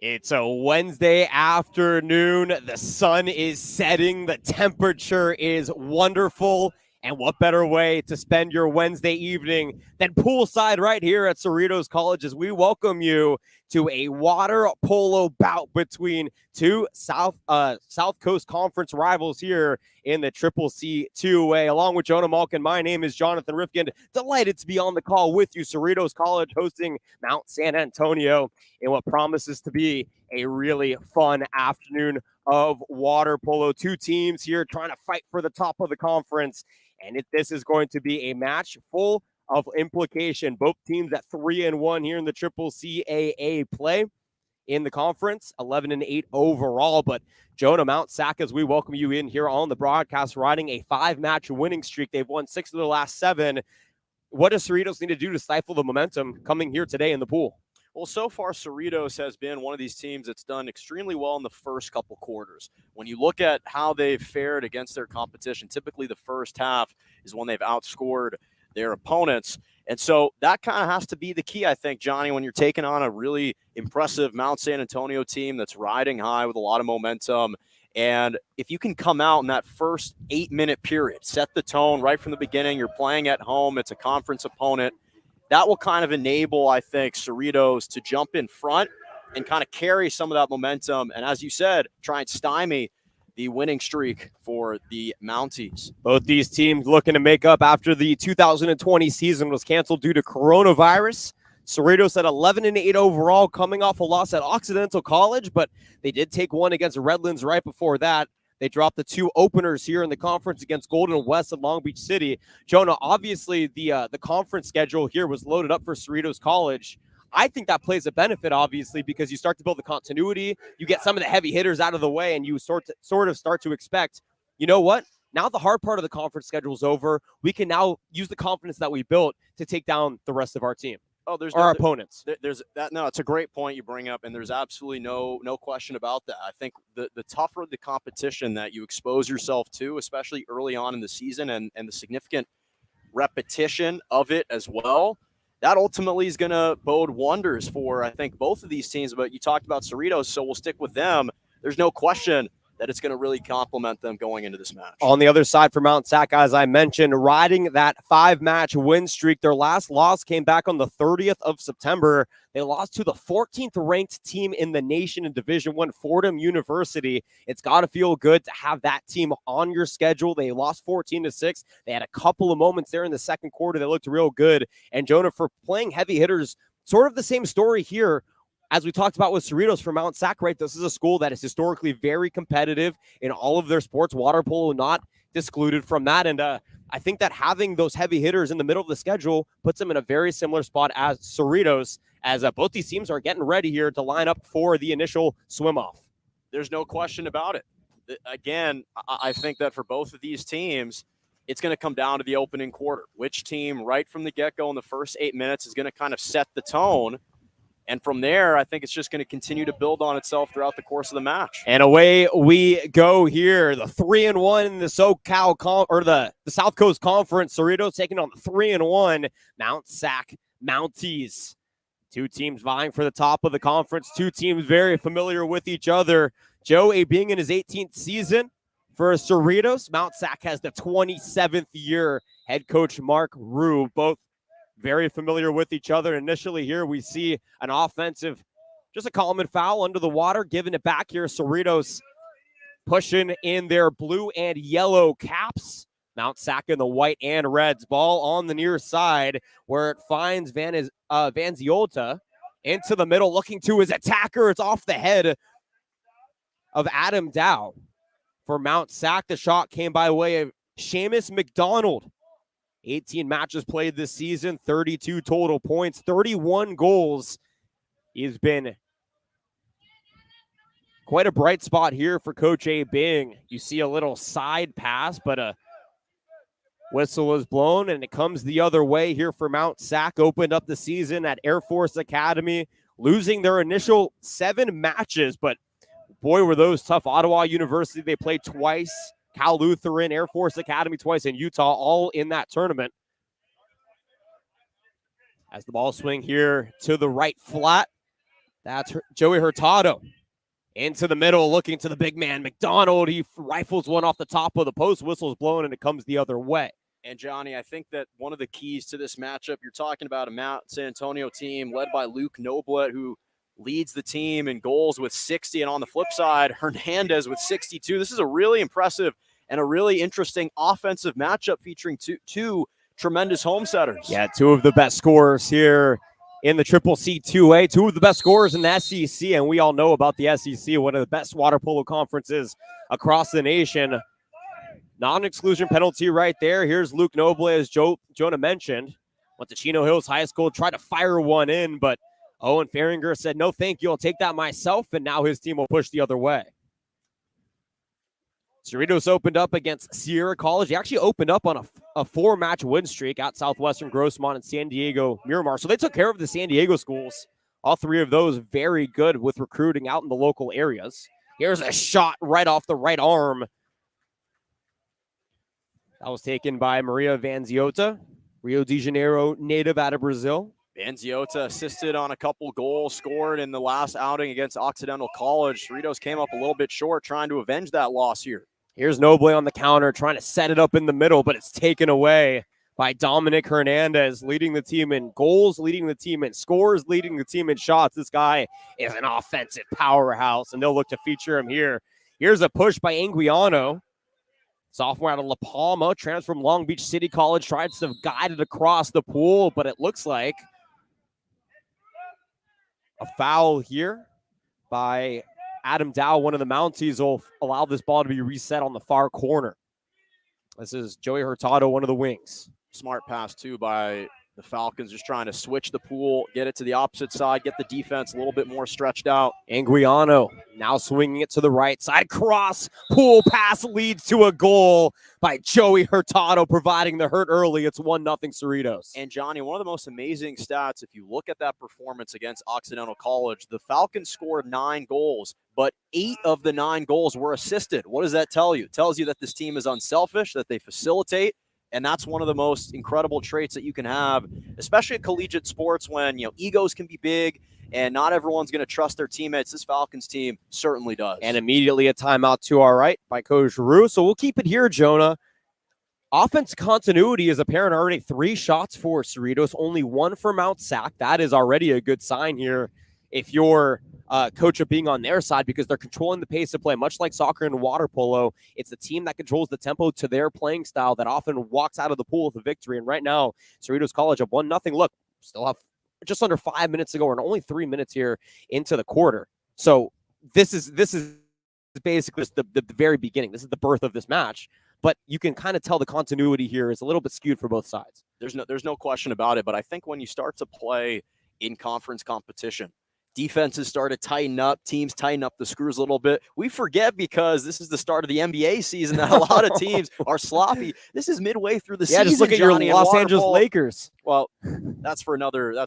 It's a Wednesday afternoon. The sun is setting. The temperature is wonderful. And what better way to spend your Wednesday evening than poolside right here at Cerritos College as we welcome you to a water polo bout between two South Coast Conference rivals here in the Triple C 2A. Along with Jonah Malkin, my name is Jonathan Rifkin. Delighted to be on the call with you. Cerritos College hosting Mount San Antonio in what promises to be a really fun afternoon of water polo. Two teams here trying to fight for the top of the conference. And this is going to be a match full of implication. Both teams at 3-1 here in the Triple CAA play in the conference, 11-8 overall. But Jonah, Mount Sac, as we welcome you in here on the broadcast, riding a 5-match winning streak. They've won 6 of their last 7. What does Cerritos need to do to stifle the momentum coming here today in the pool? Well, so far, Cerritos has been one of these teams that's done extremely well in the first couple quarters. When you look at how they've fared against their competition, typically the first half is when they've outscored their opponents. And so that kind of has to be the key, I think, Johnny, when you're taking on a really impressive Mount San Antonio team that's riding high with a lot of momentum. And if you can come out in that first 8-minute period, set the tone right from the beginning, you're playing at home, it's a conference opponent, that will kind of enable, I think, Cerritos to jump in front and kind of carry some of that momentum. And as you said, try and stymie the winning streak for the Mounties. Both these teams looking to make up after the 2020 season was canceled due to coronavirus. Cerritos at 11-8 overall, coming off a loss at Occidental College, but they did take one against Redlands right before that. They dropped the 2 openers here in the conference against Golden West and Long Beach City. Jonah, obviously the conference schedule here was loaded up for Cerritos College. I think that plays a benefit, obviously, because you start to build the continuity. You get some of the heavy hitters out of the way, and you sort of start to expect, you know what? Now the hard part of the conference schedule is over. We can now use the confidence that we built to take down the rest of our team. Our opponents. There's that. No, it's a great point you bring up, and there's absolutely no question about that. I think the tougher the competition that you expose yourself to, especially early on in the season, and the significant repetition of it as well, that ultimately is going to bode wonders for, I think, both of these teams. But you talked about Cerritos, so we'll stick with them. There's no question that it's going to really complement them going into this match. On the other side for Mount Sac, as I mentioned, riding that 5-match win streak. Their last loss came back on the 30th of September. They lost to the 14th ranked team in the nation in Division I, Fordham University. It's got to feel good to have that team on your schedule. They lost 14-6. They had a couple of moments there in the second quarter that looked real good. And Jonah, for playing heavy hitters, sort of the same story here as we talked about with Cerritos for Mount Sac, right? This is a school that is historically very competitive in all of their sports, water polo not excluded from that. And I think that having those heavy hitters in the middle of the schedule puts them in a very similar spot as Cerritos, as both these teams are getting ready here to line up for the initial swim-off. There's no question about it. Again, I think that for both of these teams, it's going to come down to the opening quarter. Which team right from the get-go in the first 8 minutes is going to kind of set the tone. And from there, I think it's just going to continue to build on itself throughout the course of the match. And away we go here. The 3-1 in the the South Coast Conference. Cerritos taking on the 3-1 Mount Sac Mounties. Two teams vying for the top of the conference. Two teams very familiar with each other. Joe being in his 18th season for Cerritos. Mount Sac has the 27th year. Head coach Mark Rue, both very familiar with each other. Initially here, we see an offensive, just a common foul under the water, giving it back here. Cerritos pushing in their blue and yellow caps. Mount Sac in the white and reds. Ball on the near side where it finds Vanziolta into the middle, looking to his attacker. It's off the head of Adam Dow. For Mount Sac, the shot came by way of Seamus McDonald. 18 matches played this season, 32 total points, 31 goals. He's been quite a bright spot here for Coach A. Bing. You see a little side pass, but a whistle is blown, and it comes the other way here for Mount Sac. Opened up the season at Air Force Academy, losing their initial 7 matches, but boy, were those tough. Ottawa University, they played twice. Cal Lutheran, Air Force Academy twice, in Utah, all in that tournament. As the ball swing here to the right flat, That's Joey Hurtado. Into the middle, looking to the big man, McDonald. He rifles one off the top of the post. Whistle's blown, and it comes the other way. And, Johnny, I think that one of the keys to this matchup, you're talking about a Mount San Antonio team led by Luke Noblet, who leads the team in goals with 60. And on the flip side, Hernandez with 62. This is a really impressive and a really interesting offensive matchup featuring two tremendous home setters. Yeah, two of the best scorers here in the Triple C 2A, two of the best scorers in the SEC, and we all know about the SEC, one of the best water polo conferences across the nation. Non-exclusion penalty right there. Here's Luke Noble, as Jonah mentioned. Went to Chino Hills High School, tried to fire one in, but Owen Faringer said, no, thank you. I'll take that myself, and now his team will push the other way. Cerritos opened up against Sierra College. He actually opened up on a 4-match win streak at Southwestern Grossmont and San Diego Miramar. So they took care of the San Diego schools. All three of those very good with recruiting out in the local areas. Here's a shot right off the right arm. That was taken by Maria Vanziota, Rio de Janeiro native out of Brazil. Vanziota assisted on a couple goals scored in the last outing against Occidental College. Cerritos came up a little bit short trying to avenge that loss here. Here's Noble on the counter, trying to set it up in the middle, but it's taken away by Dominic Hernandez, leading the team in goals, leading the team in scores, leading the team in shots. This guy is an offensive powerhouse, and they'll look to feature him here. Here's a push by Anguiano. Sophomore out of La Palma, transferred from Long Beach City College, tried to guide it across the pool, but it looks like a foul here by Adam Dow. One of the Mounties will allow this ball to be reset on the far corner. This is Joey Hurtado, one of the wings. Smart pass, too, by the Falcons, just trying to switch the pool, get it to the opposite side, get the defense a little bit more stretched out. Anguiano now swinging it to the right side. Cross, pool pass leads to a goal by Joey Hurtado, providing the hurt early. It's 1-0 Cerritos. And, Johnny, one of the most amazing stats, if you look at that performance against Occidental College, the Falcons scored 9 goals, but 8 of the 9 goals were assisted. What does that tell you? It tells you that this team is unselfish, that they facilitate. And that's one of the most incredible traits that you can have, especially in collegiate sports when, egos can be big and not everyone's going to trust their teammates. This Falcons team certainly does. And immediately a timeout to our right by Coach Roux. So we'll keep it here, Jonah. Offense continuity is apparent already. 3 shots for Cerritos, only 1 for Mount Sac. That is already a good sign here if you're coach of being on their side, because they're controlling the pace of play, much like soccer and water polo. It's the team that controls the tempo to their playing style that often walks out of the pool with a victory. And right now, Cerritos College up 1-0. Look, still have just under 5 minutes to go, and only 3 minutes here into the quarter. So this is basically the very beginning. This is the birth of this match. But you can kind of tell the continuity here is a little bit skewed for both sides. There's no question about it. But I think when you start to play in conference competition, defenses start to tighten up. Teams tighten up the screws a little bit. We forget because this is the start of the NBA season that a lot of teams are sloppy. This is midway through the season. Yeah, just look at Johnny, your Los Angeles Lakers. Well, that's for another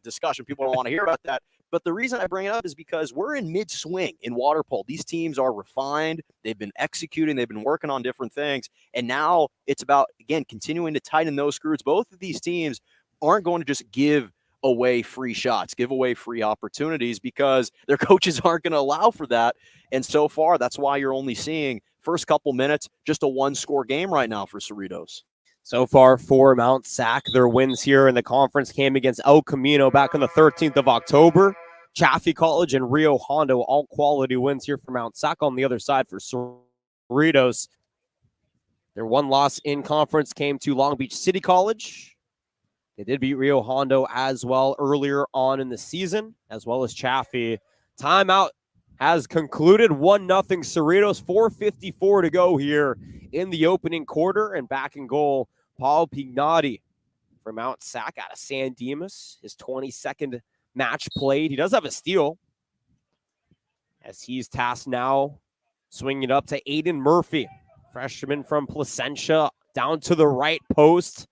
discussion. People don't want to hear about that. But the reason I bring it up is because we're in mid-swing in water polo. These teams are refined. They've been executing. They've been working on different things. And now it's about, again, continuing to tighten those screws. Both of these teams aren't going to just give away free shots, give away free opportunities, because their coaches aren't going to allow for that. And so far, that's why you're only seeing first couple minutes, just a 1-score game right now for Cerritos. So far for Mount Sac, their wins here in the conference came against El Camino back on the 13th of October. Chaffee College and Rio Hondo, all quality wins here for Mount Sac. On the other side for Cerritos, their one loss in conference came to Long Beach City College. They did beat Rio Hondo as well earlier on in the season, as well as Chaffee. Timeout has concluded. 1-0 Cerritos, 4:54 to go here in the opening quarter. And back in goal, Paul Pignati for Mount Sac out of San Dimas. His 22nd match played. He does have a steal, as he's tasked now swinging it up to Aiden Murphy, freshman from Placentia, down to the right post,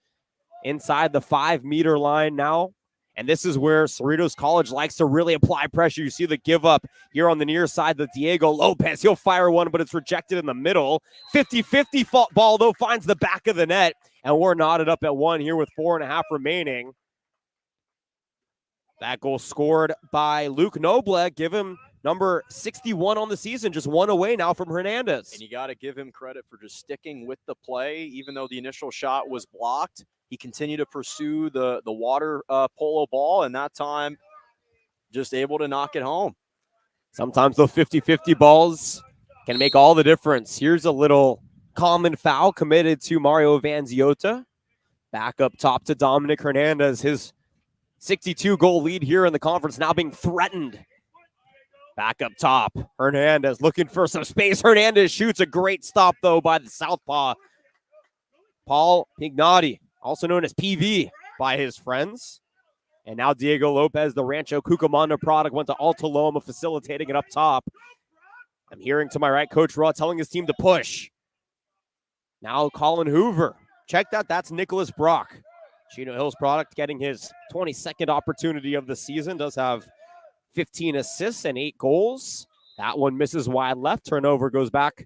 inside the 5-meter line now. And this is where Cerritos College likes to really apply pressure. You see the give up here on the near side, the Diego Lopez. He'll fire one, but it's rejected in the middle. 50-50 ball, though, finds the back of the net. And we're knotted up at 1 here with 4.5 remaining. That goal scored by Luke Noble. Give him number 61 on the season, just one away now from Hernandez. And you got to give him credit for just sticking with the play. Even though the initial shot was blocked, he continued to pursue the water polo ball, and that time just able to knock it home. Sometimes those 50-50 balls can make all the difference. Here's a little common foul committed to Mario Vanziota. Back up top to Dominic Hernandez. His 62-goal lead here in the conference now being threatened. Back up top, Hernandez looking for some space. Hernandez shoots a great stop, though, by the southpaw. Paul Pignotti, also known as PV by his friends. And now Diego Lopez, the Rancho Cucamonga product, went to Alta Loma, facilitating it up top. I'm hearing to my right, Coach Raw telling his team to push. Now Colin Hoover. Check that. That's Nicholas Brock. Chino Hills product getting his 22nd opportunity of the season. Does have 15 assists and 8 goals. That one misses wide left. Turnover goes back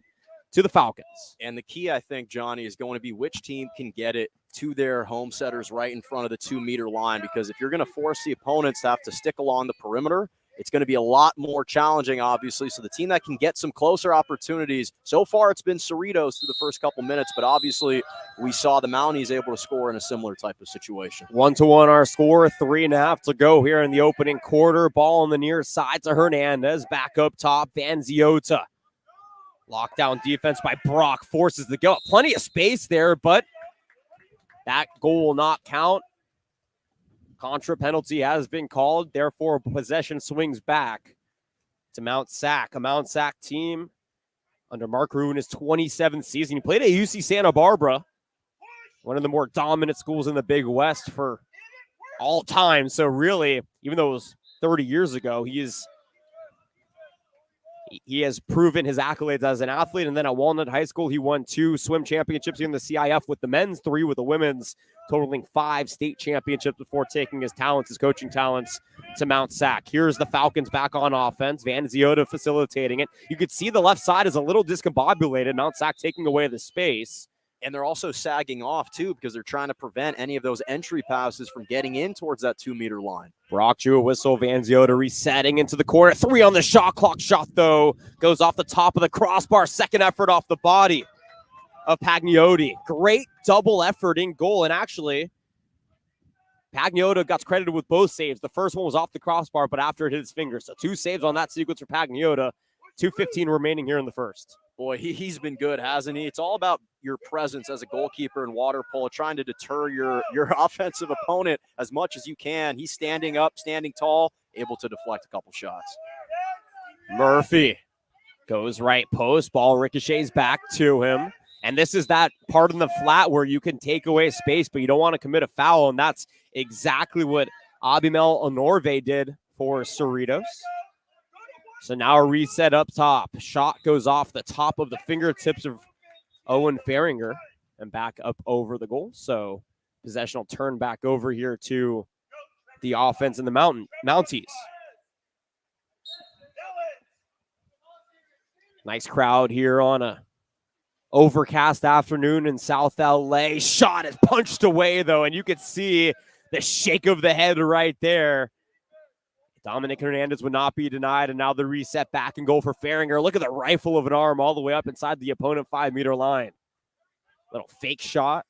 to the Falcons. And the key, I think, Johnny, is going to be which team can get it to their home setters right in front of the 2-meter line, because if you're going to force the opponents to have to stick along the perimeter, it's going to be a lot more challenging, obviously. So the team that can get some closer opportunities, so far it's been Cerritos through the first couple minutes, but obviously we saw the Mounties able to score in a similar type of situation. 1-1 our score, 3.5 to go here in the opening quarter. Ball on the near side to Hernandez. Back up top, Vanziota. Lockdown defense by Brock forces the go. Plenty of space there, but that goal will not count. Contra penalty has been called. Therefore, possession swings back to Mount Sac. A Mount Sac team under Mark Rue in his 27th season. He played at UC Santa Barbara, one of the more dominant schools in the Big West for all time. So really, even though it was 30 years ago, he has proven his accolades as an athlete. And then at Walnut High School, he won 2 swim championships in the CIF with the men's, 3 with the women's, totaling 5 state championships before taking his coaching talents to Mount Sac. Here's the Falcons back on offense. Vanziota facilitating it. You could see the left side is a little discombobulated. Mount Sac taking away the space. And they're also sagging off, too, because they're trying to prevent any of those entry passes from getting in towards that 2-meter line. Brock drew a whistle. Vanziota resetting into the corner. 3 on the shot clock. Shot, though, goes off the top of the crossbar. Second effort off the body of Pagnotti. Great double effort in goal. And actually, Pagnotti got credited with both saves. The first one was off the crossbar, but after it hit his fingers. So 2 saves on that sequence for Pagnotti. 2:15 remaining here in the first. Boy, he's been good, hasn't he? It's all about your presence as a goalkeeper in water polo, trying to deter your offensive opponent as much as you can. He's standing up, standing tall, able to deflect a couple shots. Murphy goes right post. Ball ricochets back to him. And this is that part in the flat where you can take away space, but you don't want to commit a foul. And that's exactly what Abimel Honorve did for Cerritos. So now a reset up top. Shot goes off the top of the fingertips of Owen Faringer and back up over the goal. So possession will turn back over here to the offense in the Mounties. Nice crowd here on a overcast afternoon in South LA. Shot is punched away, though, and you could see the shake of the head right there. Dominic Hernandez would not be denied, and now the reset back and goal for Faringer. Look at the rifle of an arm all the way up inside the opponent 5-meter line. Little fake shot.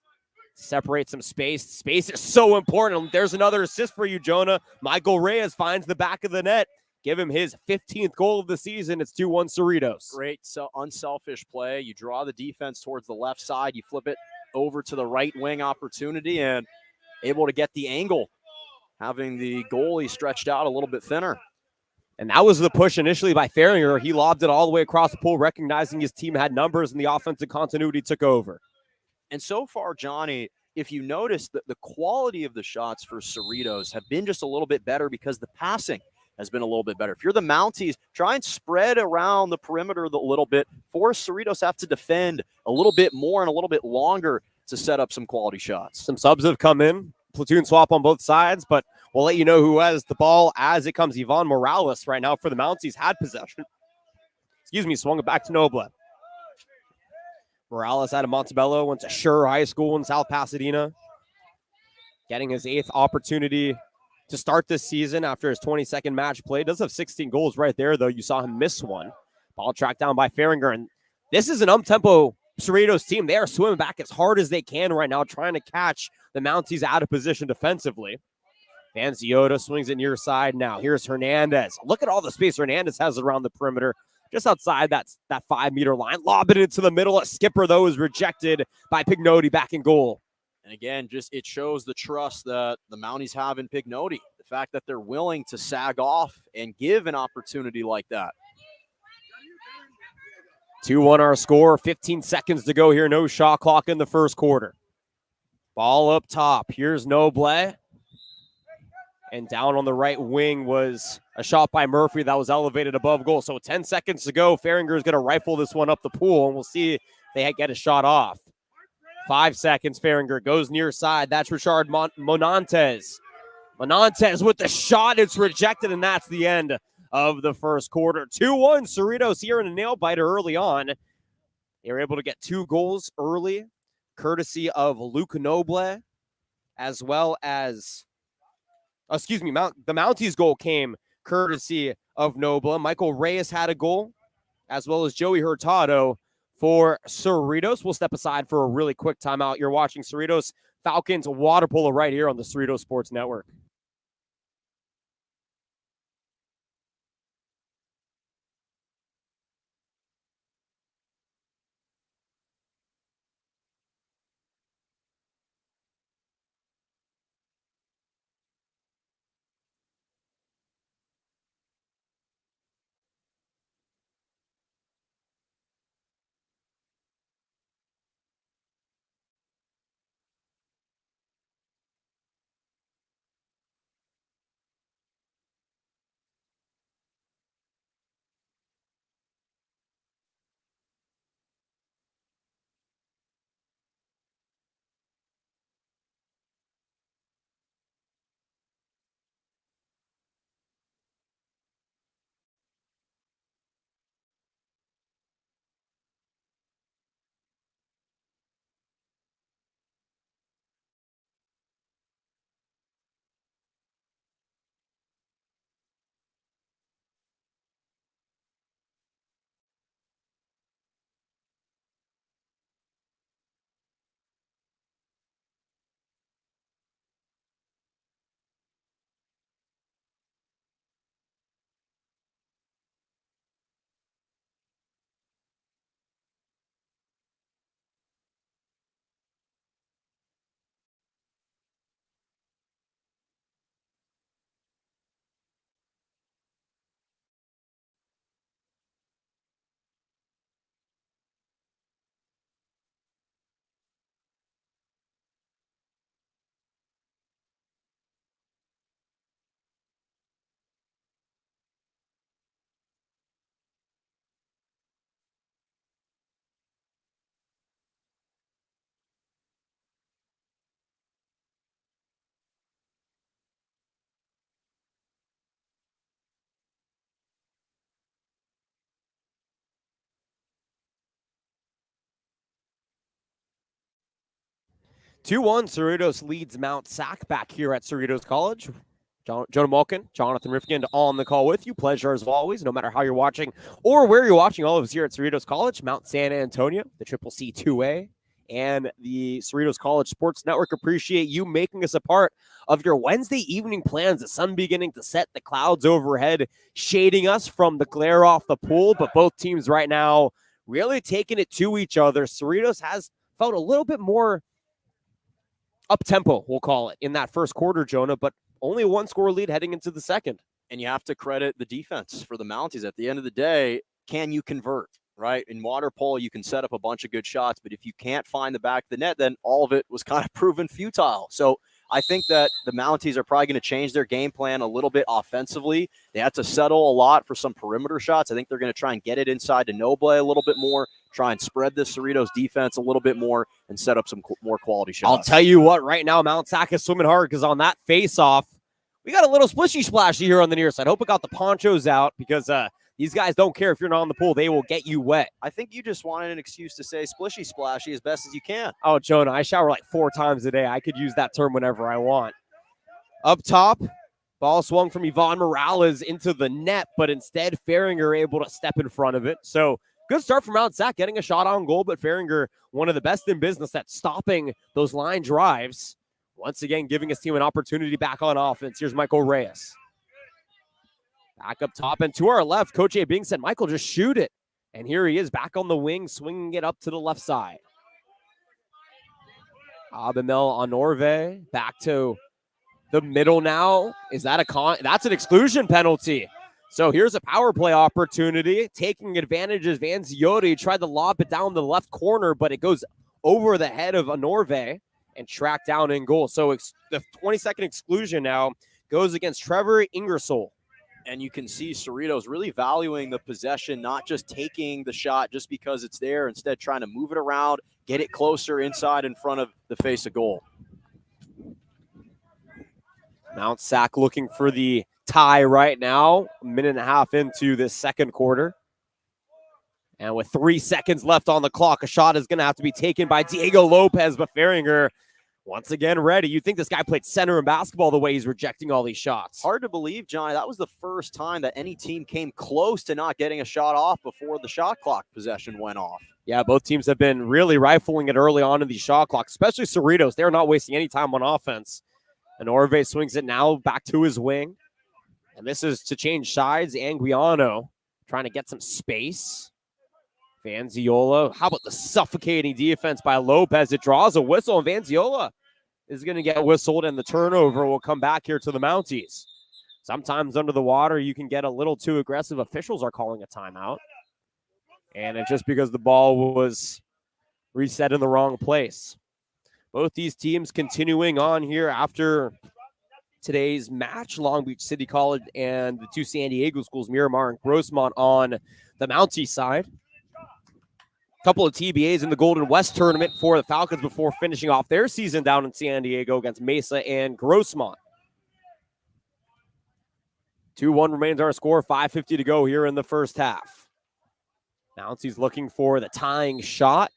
Separate some space. Space is so important. There's another assist for you, Jonah. Michael Reyes finds the back of the net. Give him his 15th goal of the season. It's 2-1 Cerritos. Great, so unselfish play. You draw the defense towards the left side. You flip it over to the right wing opportunity and able to get the angle, having the goalie stretched out a little bit thinner. And that was the push initially by Faringer. He lobbed it all the way across the pool, recognizing his team had numbers and the offensive continuity took over. And so far, Johnny, if you notice that the quality of the shots for Cerritos have been just a little bit better because the passing has been a little bit better. If you're the Mounties, try and spread around the perimeter a little bit. Force Cerritos have to defend a little bit more and a little bit longer to set up some quality shots. Some subs have come in. Platoon swap on both sides, but we'll let you know who has the ball as it comes. Ivan Morales right now for the Mounties had possession. Swung it back to Noble. Morales out of Montebello, went to Schur High School in South Pasadena. Getting his 8th opportunity to start this season after his 22nd match play. Does have 16 goals right there, though. You saw him miss one. Ball tracked down by Fahringer. And this is an up-tempo Cerritos team. They are swimming back as hard as they can right now, trying to catch the Mounties out of position defensively. Vanziota swings it near side now. Here's Hernandez. Look at all the space Hernandez has around the perimeter. Just outside that 5-meter line. Lob it into the middle. A skipper, though, is rejected by Pignotti back in goal. And again, just it shows the trust that the Mounties have in Pignotti. The fact that they're willing to sag off and give an opportunity like that. 2-1 our score. 15 seconds to go here. No shot clock in the first quarter. Ball up top. Here's Noble. And down on the right wing was a shot by Murphy that was elevated above goal. So 10 seconds to go. Fahringer is going to rifle this one up the pool, and we'll see if they get a shot off. 5 seconds. Fahringer goes near side. That's Richard Monantes. Monantes with the shot. It's rejected, and that's the end of the first quarter. 2-1 Cerritos here in a nail biter early on. They were able to get 2 goals early, courtesy of Luke Noble, as well as, the Mounties goal came courtesy of Noble. Michael Reyes had a goal, as well as Joey Hurtado for Cerritos. We'll step aside for a really quick timeout. You're watching Cerritos Falcons water polo right here on the Cerritos Sports Network. Two-one, Cerritos leads Mount Sac back here at Cerritos College. Jonah Malkin, Jonathan Rifkind on the call with you. Pleasure as always, no matter how you're watching or where you're watching. All of us here at Cerritos College, Mount San Antonio, the Triple C 2A, and the Cerritos College Sports Network appreciate you making us a part of your Wednesday evening plans. The sun beginning to set, the clouds overhead shading us from the glare off the pool, but both teams right now really taking it to each other. Cerritos has felt a little bit more up-tempo, we'll call it, in that first quarter, Jonah, but only a 1-score lead heading into the second. And you have to credit the defense for the Mounties. At the end of the day, can you convert, right? In water polo, you can set up a bunch of good shots, but if you can't find the back of the net, then all of it was kind of proven futile. So I think that the Mounties are probably going to change their game plan a little bit offensively. They had to settle a lot for some perimeter shots. I think they're going to try and get it inside to Noble a little bit more, try and spread the Cerritos defense a little bit more, and set up some more quality shots. I'll tell you what, right now, Mount Sac is swimming hard because on that face-off, we got a little splishy-splashy here on the near side. Hope it got the ponchos out because these guys don't care if you're not on the pool. They will get you wet. I think you just wanted an excuse to say splishy-splashy as best as you can. Oh, Jonah, I shower like 4 times a day. I could use that term whenever I want. Up top, Ball swung from Ivan Morales into the net, but instead Fahringer able to step in front of it. So good start from Mount Sac, getting a shot on goal, but Fahringer, one of the best in business at stopping those line drives. Once again, giving his team an opportunity back on offense. Here's Michael Reyes. Back up top and to our left, Coach A. Bing said, Michael, just shoot it. And here he is back on the wing, swinging it up to the left side. Abimel Honorve back to the middle now. Is that that's an exclusion penalty. So here's a power play opportunity. Taking advantage of Vanzioti. Tried to lob it down the left corner, but it goes over the head of Honorve and tracked down in goal. So the 20-second exclusion now goes against Trevor Ingersoll. And you can see Cerritos really valuing the possession, not just taking the shot just because it's there, instead trying to move it around, get it closer inside in front of the face of goal. Mount Sac looking for the tie right now, a minute and a half into this second quarter. And with 3 seconds left on the clock, a shot is going to have to be taken by Diego Lopez, but Fahringer once again ready. You'd think this guy played center in basketball the way he's rejecting all these shots. Hard to believe, Johnny. That was the first time that any team came close to not getting a shot off before the shot clock possession went off. Yeah, both teams have been really rifling it early on in the shot clock, especially Cerritos. They're not wasting any time on offense. And Orve swings it now back to his wing. And this is to change sides. Anguiano trying to get some space. Vanziola. How about the suffocating defense by Lopez? It draws a whistle, and Vanziola is going to get whistled, and the turnover will come back here to the Mounties. Sometimes under the water, you can get a little too aggressive. Officials are calling a timeout. And it's just because the ball was reset in the wrong place. Both these teams continuing on here after today's match. Long Beach City College and the two San Diego schools, Miramar and Grossmont, on the Mountie side. Couple of TBAs in the Golden West tournament for the Falcons before finishing off their season down in San Diego against Mesa and Grossmont. 2-1 remains our score, 5:50 to go here in the first half. Mountie's looking for the tying shot.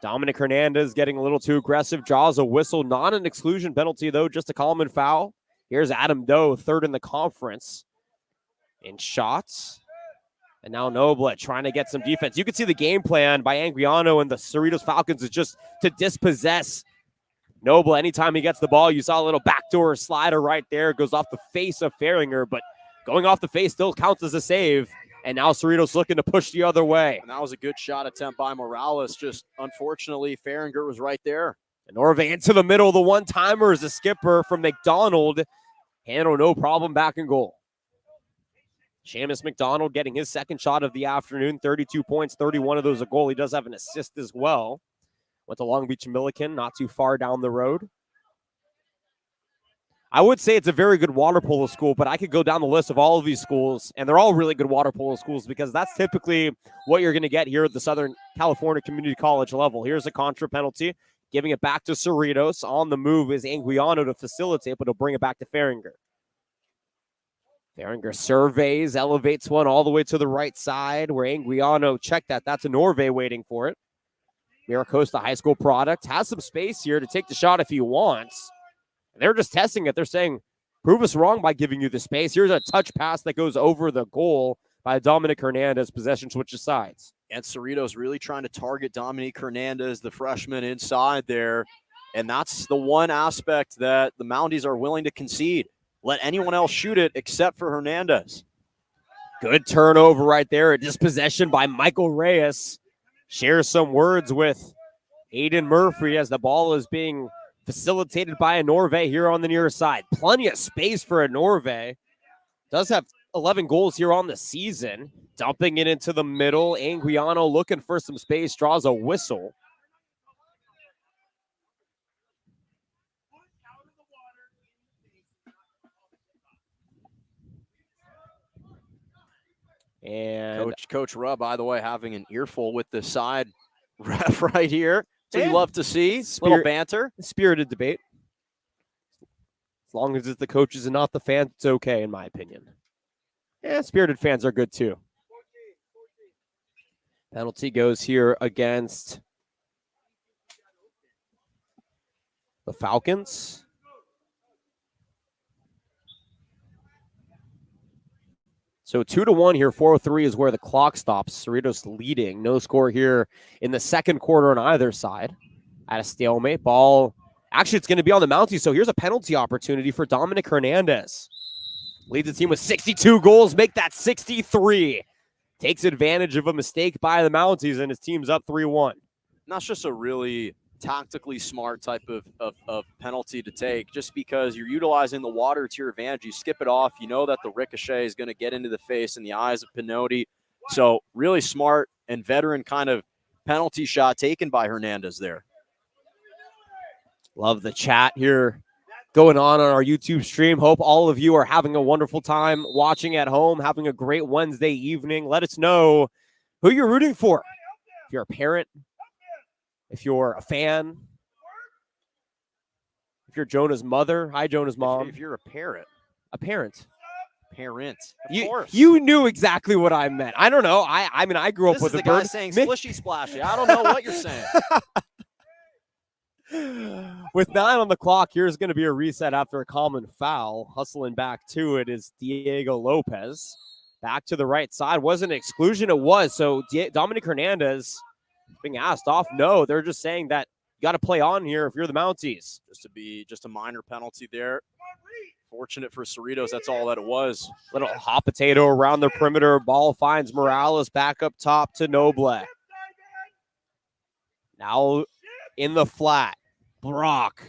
Dominic Hernandez getting a little too aggressive, draws a whistle, not an exclusion penalty though, just a common foul. Here's Adam Doe, third in the conference in shots. And now Noblet trying to get some defense. You can see the game plan by Anguiano and the Cerritos Falcons is just to dispossess Noblet. Anytime he gets the ball, you saw a little backdoor slider right there. It goes off the face of Fahringer, but going off the face still counts as a save. And now Cerritos looking to push the other way. And that was a good shot attempt by Morales. Just unfortunately, Fahringer was right there. And Orve into the middle. The one-timer is a skipper from McDonald. Handle no problem back in goal. Seamus McDonald getting his second shot of the afternoon, 32 points, 31 of those a goal. He does have an assist as well with the Long Beach Milliken, not too far down the road. I would say it's a very good water polo school, but I could go down the list of all of these schools, and they're all really good water polo schools because that's typically what you're going to get here at the Southern California Community College level. Here's a contra penalty, giving it back to Cerritos. On the move is Anguiano to facilitate, but he'll bring it back to Fahringer. Fahringer surveys, elevates one all the way to the right side where Anguiano checked that. That's a Norve waiting for it. Miracosta High School product has some space here to take the shot if he wants. They're just testing it. They're saying, prove us wrong by giving you the space. Here's a touch pass that goes over the goal by Dominic Hernandez. Possession switches sides. And Cerritos really trying to target Dominic Hernandez, the freshman inside there. And that's the one aspect that the Mounties are willing to concede. Let anyone else shoot it except for Hernandez. Good turnover right there. A dispossession by Michael Reyes. Shares some words with Aiden Murphy as the ball is being facilitated by Honorve here on the near side. Plenty of space for Honorve. Does have 11 goals here on the season. Dumping it into the middle. Anguiano looking for some space. Draws a whistle. And Coach Rubb, by the way, having an earful with the side ref right here. So you love to see a little banter. Spirited debate. As long as it's the coaches and not the fans, it's okay, in my opinion. Yeah, spirited fans are good too. Penalty goes here against the Falcons. So 2-1 here. 4:03 is where the clock stops. Cerritos leading. No score here in the second quarter on either side. At a stalemate. Ball. Actually, it's going to be on the Mounties. So here's a penalty opportunity for Dominic Hernandez. Leads the team with 62 goals. Make that 63. Takes advantage of a mistake by the Mounties, and his team's up 3-1. And that's just a really tactically smart type of penalty to take, just because you're utilizing the water to your advantage. You skip it off. You know that the ricochet is going to get into the face and the eyes of Pinotti. So really smart and veteran kind of penalty shot taken by Hernandez there. Love the chat here going on our YouTube stream. Hope all of you are having a wonderful time watching at home, having a great Wednesday evening. Let us know who you're rooting for. If you're a parent, if you're a fan, if you're Jonah's mother. Hi, Jonah's mom. If you're a parent. A parent. Parent. Of course. You knew exactly what I meant. I don't know. I mean, I grew up with a bird. Guy saying splishy splashy. I don't know what you're saying. With 9 on the clock, here's going to be a reset after a common foul. Hustling back to it is Diego Lopez. Back to the right side. Wasn't an exclusion. It was. So Dominic Hernandez being asked off. No, they're just saying that you got to play on here if you're the Mounties. Just a minor penalty there. Fortunate for Cerritos. That's all that it was. Little hot potato around the perimeter. Ball finds Morales back up top to Noble. Now in the flat. Brock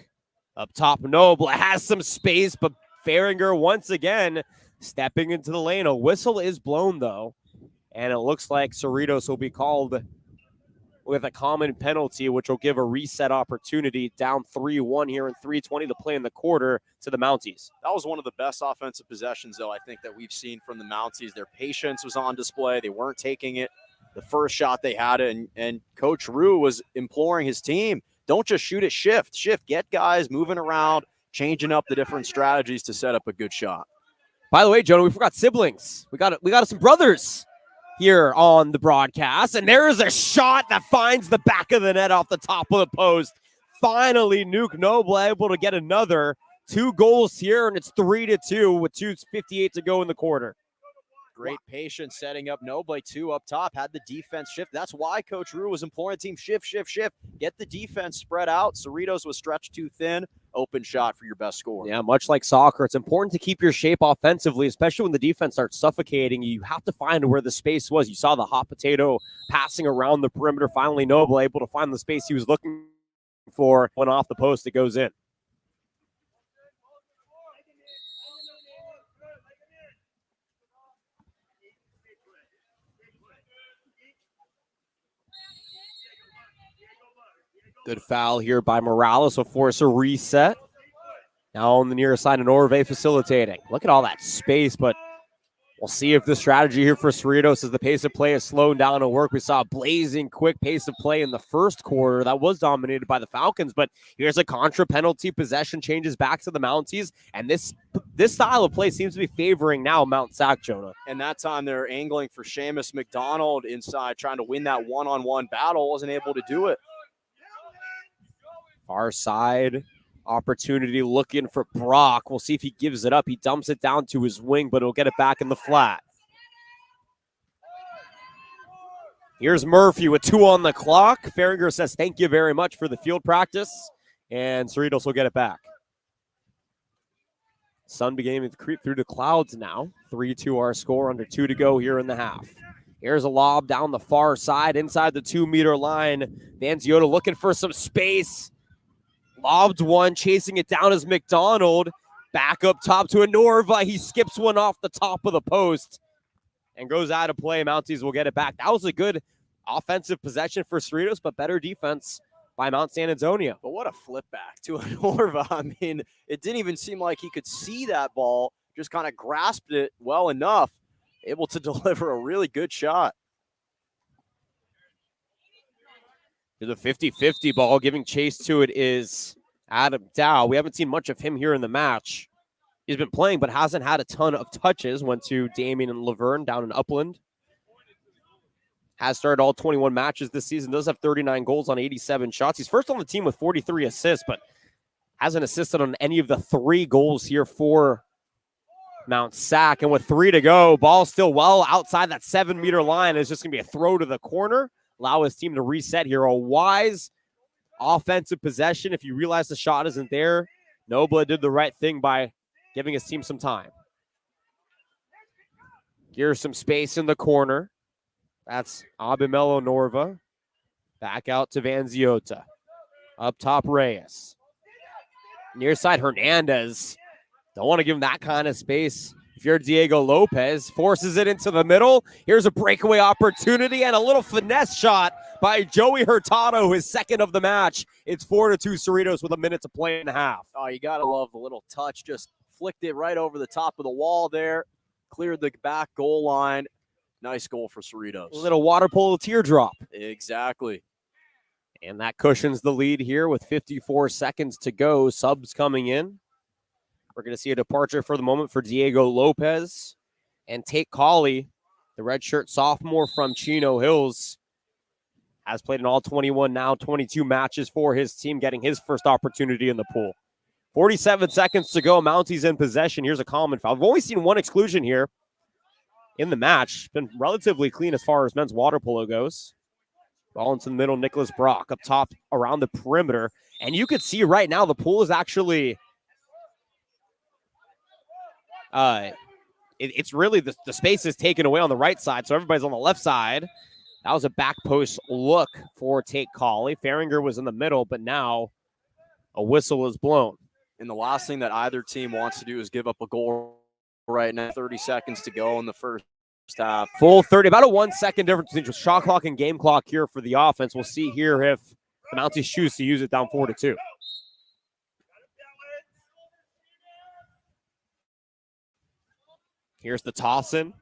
up top. Noble has some space, but Fahringer once again stepping into the lane. A whistle is blown, though, and it looks like Cerritos will be called with a common penalty, which will give a reset opportunity. Down 3-1 here in 3:20 to play in the quarter to the Mounties. That was one of the best offensive possessions, though, I think, that we've seen from the Mounties. Their patience was on display. They weren't taking it the first shot they had, and Coach Rue was imploring his team, don't just shoot it, shift, get guys moving around, changing up the different strategies to set up a good shot. By the way, Jonah, we forgot siblings. We got some brothers here on the broadcast, and there is a shot that finds the back of the net off the top of the post. Finally, Nuke Noble able to get another 2 goals here, and it's 3-2 with 2:58 to go in the quarter. Great patience setting up Noble, 2 up top, had the defense shift. That's why Coach Rue was imploring the team, shift. Get the defense spread out. Cerritos was stretched too thin. Open shot for your best score. Yeah, much like soccer, it's important to keep your shape offensively, especially when the defense starts suffocating. You have to find where the space was. You saw the hot potato passing around the perimeter. Finally, Noble able to find the space he was looking for. Went off the post, it goes in. Good foul here by Morales will force a reset. Now on the near side, and Orve facilitating. Look at all that space, but we'll see if the strategy here for Cerritos as the pace of play is slowing down to work. We saw a blazing quick pace of play in the first quarter that was dominated by the Falcons, but here's a contra penalty. Possession changes back to the Mounties, and this style of play seems to be favoring now Mount Sac, Jonah. And that time they're angling for Seamus McDonald inside, trying to win that one-on-one battle. Wasn't able to do it. Far side opportunity looking for Brock. We'll see if he gives it up. He dumps it down to his wing, but he'll get it back in the flat. Here's Murphy with 2 on the clock. Fahringer says thank you very much for the field practice, and Cerritos will get it back. Sun beginning to creep through the clouds now. 3-2 our score, under 2 to go here in the half. Here's a lob down the far side inside the 2-meter line. Vanziota looking for some space. Lobbed one, chasing it down as McDonald. Back up top to Anorva. He skips one off the top of the post and goes out of play. Mounties will get it back. That was a good offensive possession for Cerritos, but better defense by Mount San Antonio. But what a flip back to Anorva. I mean, it didn't even seem like he could see that ball. Just kind of grasped it well enough, able to deliver a really good shot. There's a 50-50 ball. Giving chase to it is Adam Dow. We haven't seen much of him here in the match. He's been playing, but hasn't had a ton of touches. Went to Damien and Laverne down in Upland. Has started all 21 matches this season. Does have 39 goals on 87 shots. He's first on the team with 43 assists, but hasn't assisted on any of the 3 goals here for Mount sack. And with 3 to go, ball still well outside that 7-meter line. It's just going to be a throw to the corner. Allow his team to reset here. A wise offensive possession. If you realize the shot isn't there, Nobla did the right thing by giving his team some time. Here's some space in the corner. That's Abimelo Norva. Back out to Vanziota. Up top, Reyes. Near side, Hernandez. Don't want to give him that kind of space. If you're Diego Lopez, forces it into the middle. Here's a breakaway opportunity and a little finesse shot by Joey Hurtado, his second of the match. It's 4-2 Cerritos with a minute to play in the half. Oh, you got to love the little touch. Just flicked it right over the top of the wall there. Cleared the back goal line. Nice goal for Cerritos. A little water polo teardrop. Exactly. And that cushions the lead here with 54 seconds to go. Subs coming in. We're going to see a departure for the moment for Diego Lopez. And Tate Colley, the redshirt sophomore from Chino Hills, has played in all 21, now 22 matches for his team, getting his first opportunity in the pool. 47 seconds to go. Mounties in possession. Here's a common foul. We've only seen one exclusion here in the match. Been relatively clean as far as men's water polo goes. Ball into the middle. Nicholas Brock up top around the perimeter. And you could see right now the pool is actually... it's really the space is taken away on the right side, so everybody's on the left side. That was a back post look for Tate Colley. Farringer was in the middle, but now a whistle is blown. And the last thing that either team wants to do is give up a goal right now. 30 seconds to go in the first half. Full 30, about a 1 second difference between shot clock and game clock here for the offense. We'll see here if the Mounties choose to use it down 4-2. Here's the toss in.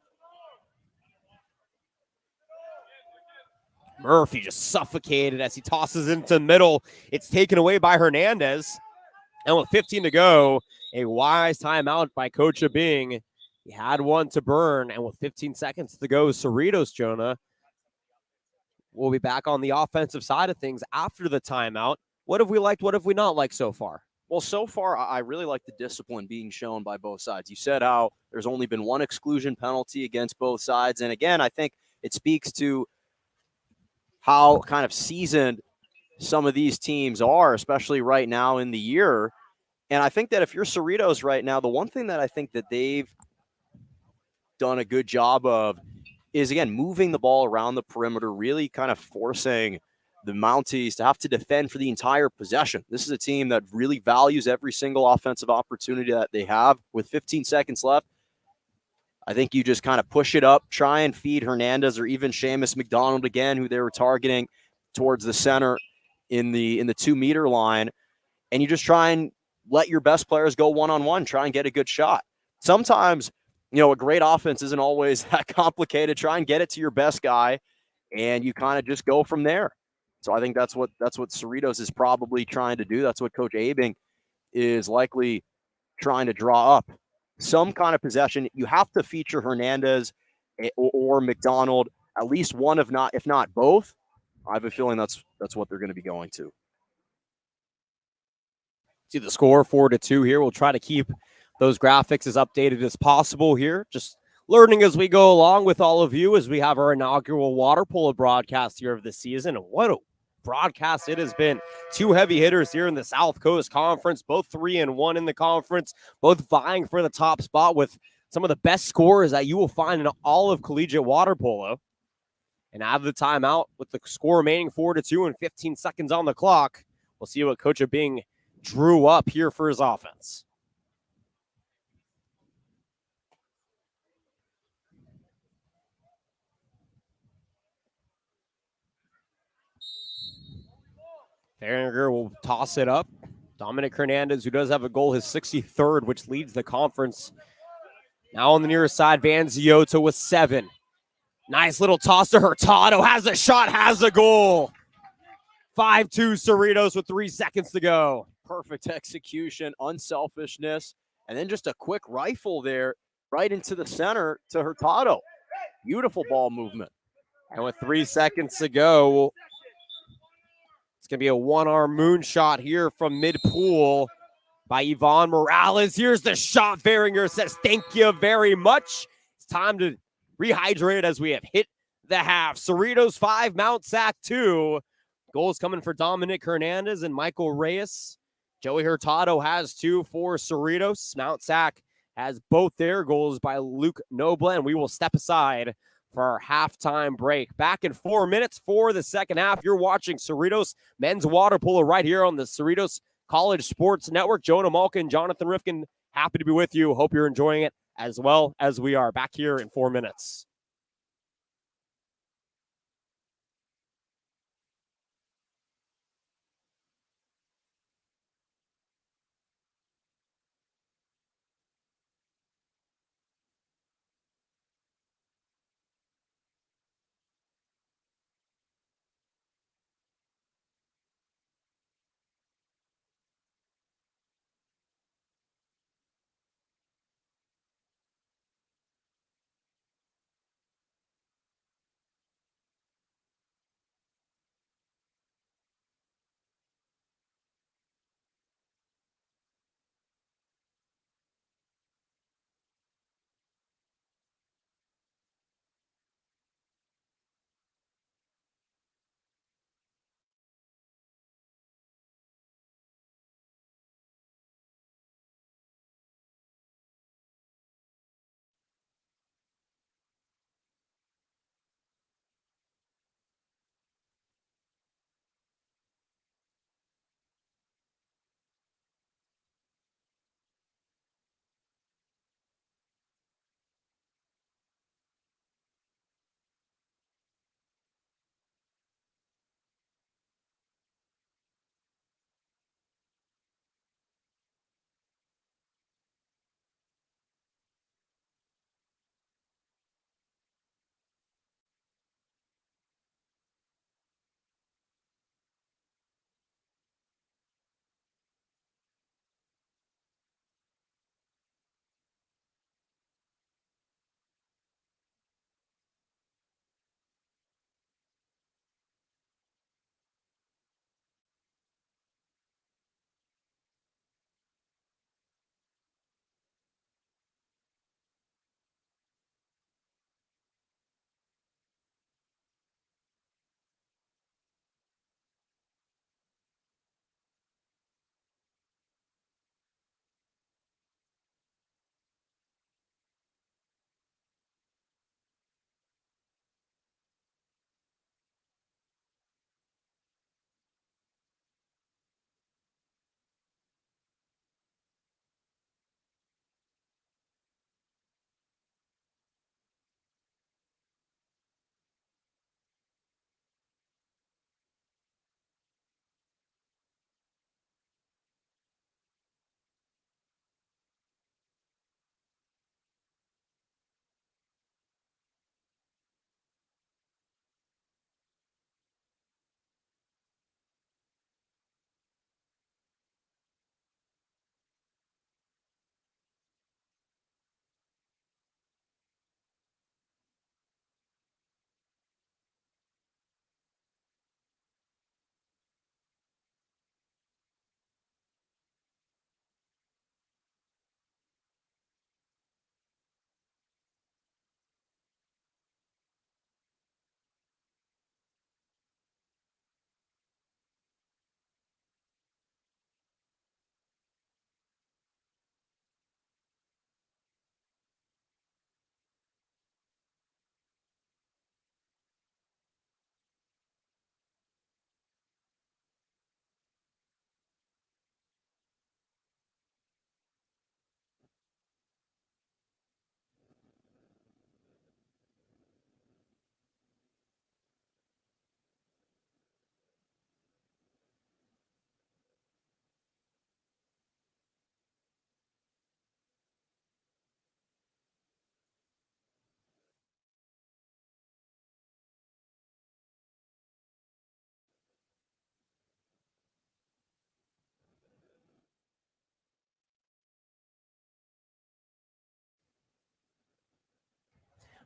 Murphy just suffocated as he tosses into the middle. It's taken away by Hernandez. And with 15 to go, a wise timeout by Coach Abing. He had one to burn. And with 15 seconds to go, Cerritos, Jonah, will be back on the offensive side of things after the timeout. What have we liked? What have we not liked so far? Well, so far, I really like the discipline being shown by both sides. You said how there's only been one exclusion penalty against both sides. And again, I think it speaks to how kind of seasoned some of these teams are, especially right now in the year. And I think that if you're Cerritos right now, the one thing that I think that they've done a good job of is, again, moving the ball around the perimeter, really kind of forcing the Mounties to have to defend for the entire possession. This is a team that really values every single offensive opportunity that they have. With 15 seconds left, I think you just kind of push it up, try and feed Hernandez or even Seamus McDonald again, who they were targeting towards the center in the 2-meter line, and you just try and let your best players go one-on-one, try and get a good shot. Sometimes, a great offense isn't always that complicated. Try and get it to your best guy, and you kind of just go from there. So I think that's what Cerritos is probably trying to do. That's what Coach Abing is likely trying to draw up. Some kind of possession. You have to feature Hernandez or McDonald, at least one, if not both. I have a feeling that's what they're going to be going to. See the score 4-2 here. We'll try to keep those graphics as updated as possible here. Just learning as we go along with all of you as we have our inaugural water polo broadcast here of the season. And what a broadcast it has been. 2 heavy hitters here in the South Coast Conference, both 3-1 in the conference, both vying for the top spot with some of the best scorers that you will find in all of collegiate water polo. And out of the timeout with the score remaining 4-2 and 15 seconds on the clock, we'll see what Coach Abing drew up here for his offense. Farringer will toss it up. Dominic Hernandez, who does have a goal, his 63rd, which leads the conference. Now on the nearest side, Vanziota with 7. Nice little toss to Hurtado. Has a shot, has a goal. 5-2 Cerritos with 3 seconds to go. Perfect execution, unselfishness, and then just a quick rifle there right into the center to Hurtado. Beautiful ball movement. And with 3 seconds to go, it's going to be a one-arm moonshot here from mid-pool. by Yvonne Morales. Here's the shot. Veringer says, thank you very much. It's time to rehydrate as we have hit the half. Cerritos 5, Mount Sac 2. Goals coming for Dominic Hernandez and Michael Reyes. Joey Hurtado has 2 for Cerritos. Mount Sac has both their goals by Luke Noble, and we will step aside for our halftime break. Back in 4 minutes for the second half. You're watching Cerritos men's water polo right here on the Cerritos College Sports Network. Jonah Malkin, Jonathan Rifkin, happy to be with you. Hope you're enjoying it as well as we are. Back here in 4 minutes.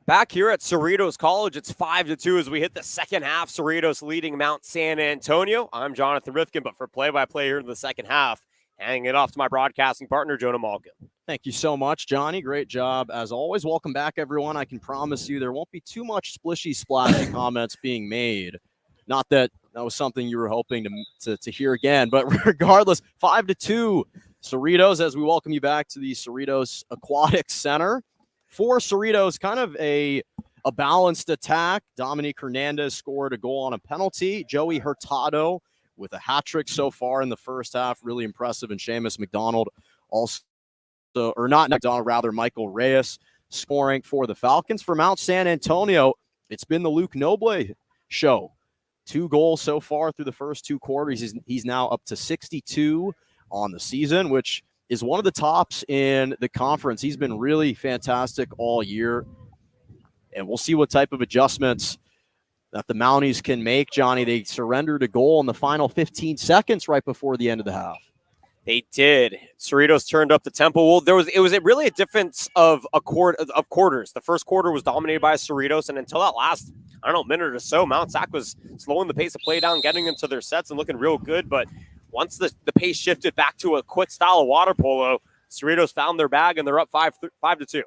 Back here at Cerritos College, it's 5-2 as we hit the second half. Cerritos leading Mount San Antonio. I'm Jonathan Rifkin, but for play-by-play here in the second half, Handing it off to my broadcasting partner, Jonah Malkin. Thank you so much, Johnny. Great job as always. Welcome back, everyone. I can promise you there won't be too much splishy, splashy comments being made. Not that was something you were hoping to hear again, but regardless, 5-2 Cerritos as we welcome you back to the Cerritos Aquatic Center. For Cerritos, kind of a balanced attack. Dominique Hernandez scored a goal on a penalty. Joey Hurtado with a hat trick so far in the first half. Really impressive. And Seamus McDonald also, or not McDonald, rather Michael Reyes scoring for the Falcons. For Mount San Antonio, it's been the Luke Noble show. 2 goals so far through the first 2 quarters. He's now up to 62 on the season, which is one of the tops in the conference. He's been really fantastic all year. And we'll see what type of adjustments that the Mounties can make, Johnny. They surrendered a goal in the final 15 seconds right before the end of the half. They did. Cerritos turned up the tempo. Well, it was really a difference of quarters. The first quarter was dominated by Cerritos, and until that last, minute or so, Mount Sac was slowing the pace of play down, getting into their sets and looking real good. But once the pace shifted back to a quick style of water polo, Cerritos found their bag, and they're up 5-2.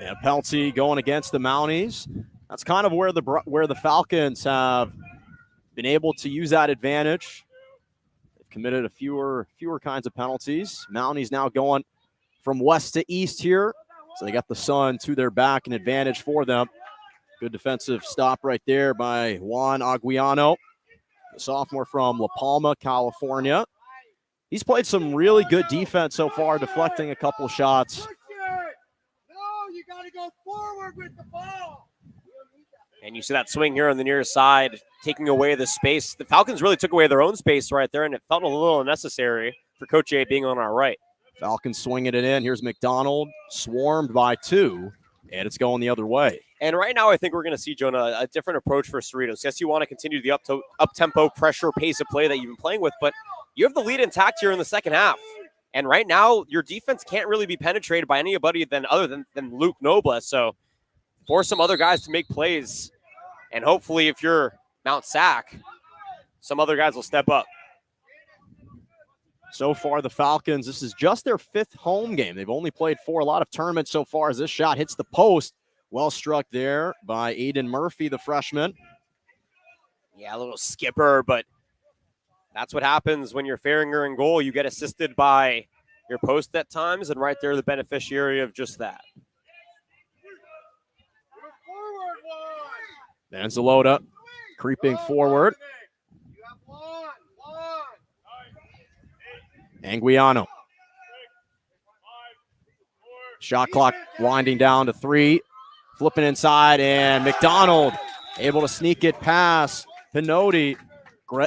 And a penalty going against the Mounties. That's kind of where the Falcons have been able to use that advantage. They've committed a fewer kinds of penalties. Mounties now going from west to east here. So they got the sun to their back, an advantage for them. Good defensive stop right there by Juan Aguiano, the sophomore from La Palma, California. He's played some really good defense so far, deflecting a couple shots. You got to go forward with the ball. And you see that swing here on the near side, taking away the space. The Falcons really took away their own space right there, and it felt a little unnecessary for Coach A being on our right. Falcons swinging it in. Here's McDonald, swarmed by 2, and it's going the other way. And right now, I think we're going to see, Jonah, a different approach for Cerritos. Yes, you want to continue the up-tempo pressure pace of play that you've been playing with, but you have the lead intact here in the second half. And right now, your defense can't really be penetrated by anybody other than Luke Noble. So force some other guys to make plays. And hopefully, if you're Mount Sac, some other guys will step up. So far, the Falcons, this is just their 5th home game. They've only played 4, a lot of tournaments so far as this shot hits the post. Well struck there by Aiden Murphy, the freshman. Yeah, a little skipper, but that's what happens when you're Farringer in goal. You get assisted by your post at times, and right there, the beneficiary of just that. Vanzalota creeping forward. Anguiano. Shot clock winding down to 3. Flipping inside, and McDonald able to sneak it past Pinotti.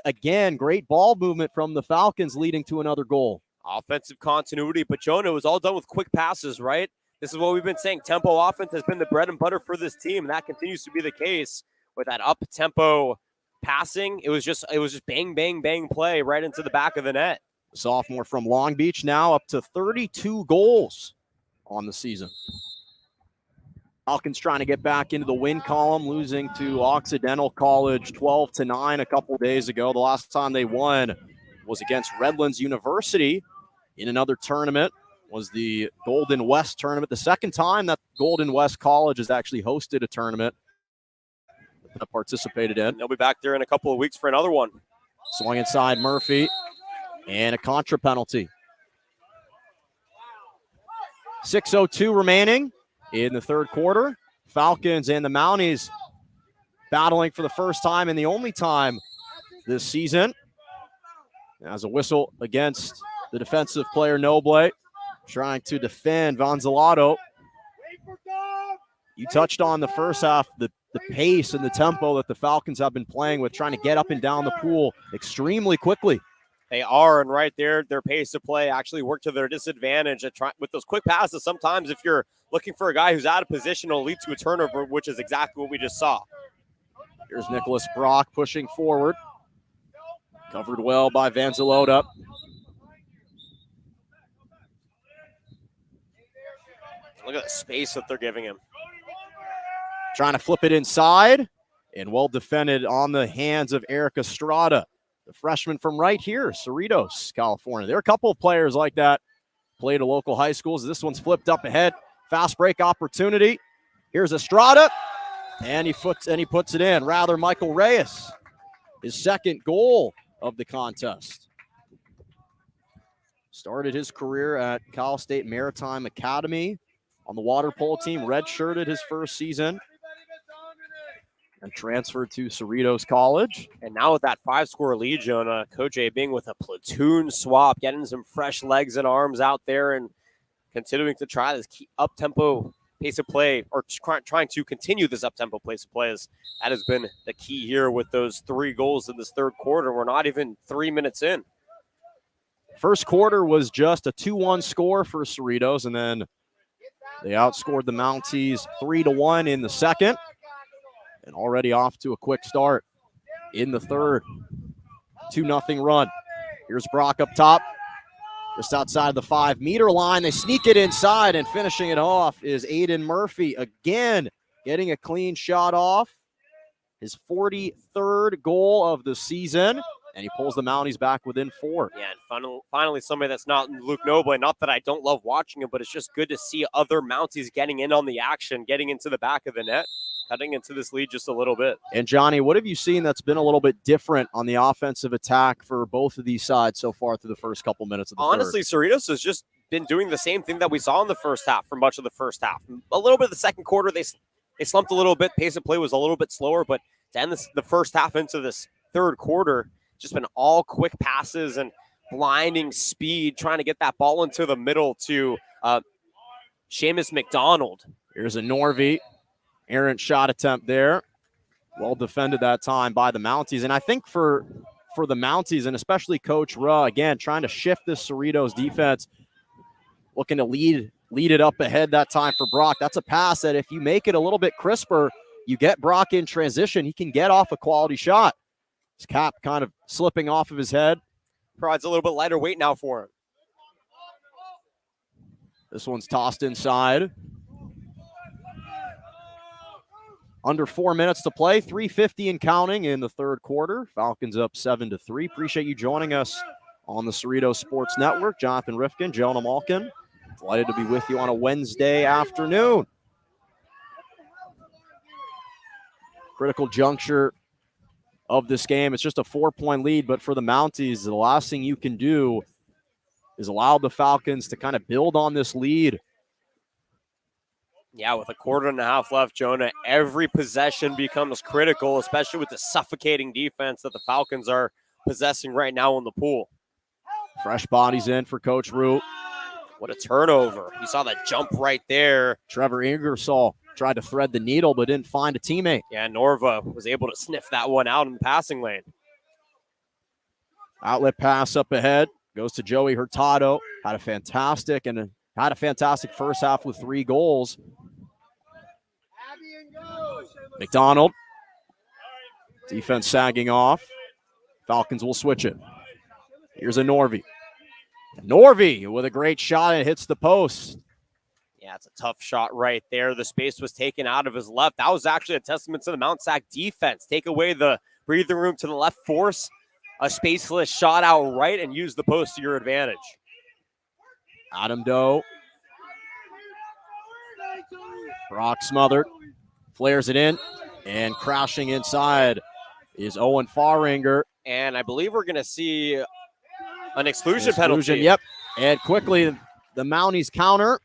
Again, great ball movement from the Falcons, leading to another goal. Offensive continuity, but Jonah, it was all done with quick passes, right? This is what we've been saying. Tempo offense has been the bread and butter for this team, and that continues to be the case with that up-tempo passing. It was just bang, bang, bang play right into the back of the net. Sophomore from Long Beach now up to 32 goals on the season. Falcons trying to get back into the win column, losing to Occidental College 12-9 a couple days ago. The last time they won was against Redlands University in another tournament. Was the Golden West tournament. The second time that Golden West College has actually hosted a tournament that participated in. They'll be back there in a couple of weeks for another one. Swung inside Murphy, and a contra penalty. 6:02 remaining in the third quarter. Falcons and the Mounties battling for the first time and the only time this season. As a whistle against the defensive player Noble, trying to defend Vanzalato. You touched on the first half, the pace and the tempo that the Falcons have been playing with, trying to get up and down the pool extremely quickly. They are, and right there, their pace of play actually worked to their disadvantage. With those quick passes, sometimes if you're looking for a guy who's out of position, it'll lead to a turnover, which is exactly what we just saw. Here's Nicholas Brock pushing forward. Covered well by Vanzalota. Look at the space that they're giving him. Trying to flip it inside, and well defended on the hands of Eric Estrada, the freshman from right here, Cerritos, California. There are a couple of players like that, played at local high schools. This one's flipped up ahead. Fast break opportunity. Here's Estrada, and he puts it in. Rather, Michael Reyes, his second goal of the contest. Started his career at Cal State Maritime Academy on the water polo team, redshirted his first season, and transferred to Cerritos College. And now with that 5-score lead, Jonah, Coach A being with a platoon swap, getting some fresh legs and arms out there and continuing to try this up-tempo pace of play, or trying to continue this up-tempo pace of play. That has been the key here with those 3 goals in this third quarter. We're not even 3 minutes in. First quarter was just a 2-1 score for Cerritos, and then they outscored the Mounties 3-1 in the second, and already off to a quick start in the third. 2-0 run. Here's Brock up top, just outside the 5-meter line. They sneak it inside, and finishing it off is Aiden Murphy, again getting a clean shot off. His 43rd goal of the season, and he pulls the Mounties back within 4. Yeah, and finally somebody that's not Luke Noble. Not that I don't love watching him, but it's just good to see other Mounties getting in on the action, getting into the back of the net, cutting into this lead just a little bit. And Johnny, what have you seen that's been a little bit different on the offensive attack for both of these sides so far through the first couple minutes of the Honestly, third? Cerritos has just been doing the same thing that we saw in the first half for much of the first half. A little bit of the second quarter, they slumped a little bit. Pace of play was a little bit slower, but to end the first half into this third quarter, just been all quick passes and blinding speed, trying to get that ball into the middle to Seamus McDonald. Here's a Norvey. Errant shot attempt there. Well defended that time by the Mounties. And I think for the Mounties, and especially Coach Ruh, again, trying to shift this Cerritos defense, looking to lead it up ahead that time for Brock. That's a pass that if you make it a little bit crisper, you get Brock in transition, he can get off a quality shot. His cap kind of slipping off of his head. Provides a little bit lighter weight now for him. This one's tossed inside. Under 4 minutes to play, 3:50 and counting in the third quarter. Falcons up 7-3. Appreciate you joining us on the Cerritos Sports Network. Jonathan Rifkin, Jonah Malkin. Delighted to be with you on a Wednesday afternoon. Critical juncture of this game. It's just a 4-point lead, but for the Mounties, the last thing you can do is allow the Falcons to kind of build on this lead. Yeah, with a quarter and a half left, Jonah, every possession becomes critical, especially with the suffocating defense that the Falcons are possessing right now in the pool. Fresh bodies in for Coach Root. What a turnover. You saw that jump right there. Trevor Ingersoll tried to thread the needle but didn't find a teammate. Yeah, Norva was able to sniff that one out in the passing lane. Outlet pass up ahead. Goes to Joey Hurtado. Had a fantastic first half with 3 goals. McDonald. Defense sagging off. Falcons will switch it. Here's a Norvey. Norvey with a great shot. It hits the post. Yeah, it's a tough shot right there. The space was taken out of his left. That was actually a testament to the Mount Sac defense. Take away the breathing room to the left, force a spaceless shot out right, and use the post to your advantage. Adam Doe. Brock smothered. Flares it in. And crashing inside is Owen Faringer. And I believe we're going to see an exclusion penalty. Yep. And quickly, the Mounties counter.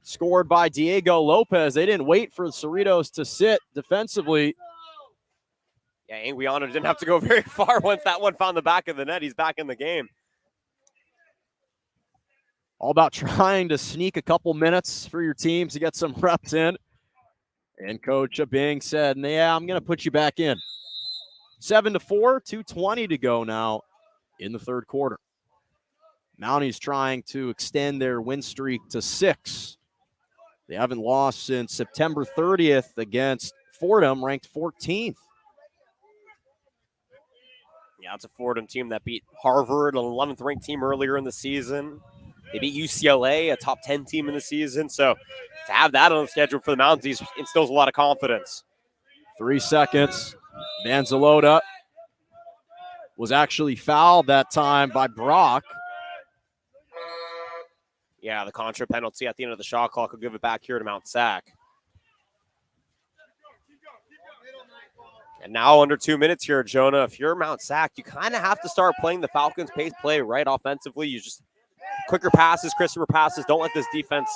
Scored by Diego Lopez. They didn't wait for Cerritos to sit defensively. Yeah, Anguiano didn't have to go very far once that one found the back of the net. He's back in the game. All about trying to sneak a couple minutes for your team to get some reps in. And Coach Abing said, yeah, I'm going to put you back in. 7-4, 2:20 to go now in the third quarter. Mounties trying to extend their win streak to 6. They haven't lost since September 30th against Fordham, ranked 14th. Yeah, it's a Fordham team that beat Harvard, an 11th ranked team earlier in the season. They beat UCLA, a top 10 team in the season. So to have that on the schedule for the Mounties instills a lot of confidence. 3 seconds. Manzalota was actually fouled that time by Brock. Yeah, the contra penalty at the end of the shot clock will give it back here to Mount Sac. And now under 2 minutes here, Jonah, if you're Mount Sac, you kind of have to start playing the Falcons' pace play right offensively. You just quicker passes, crisper passes. Don't let this defense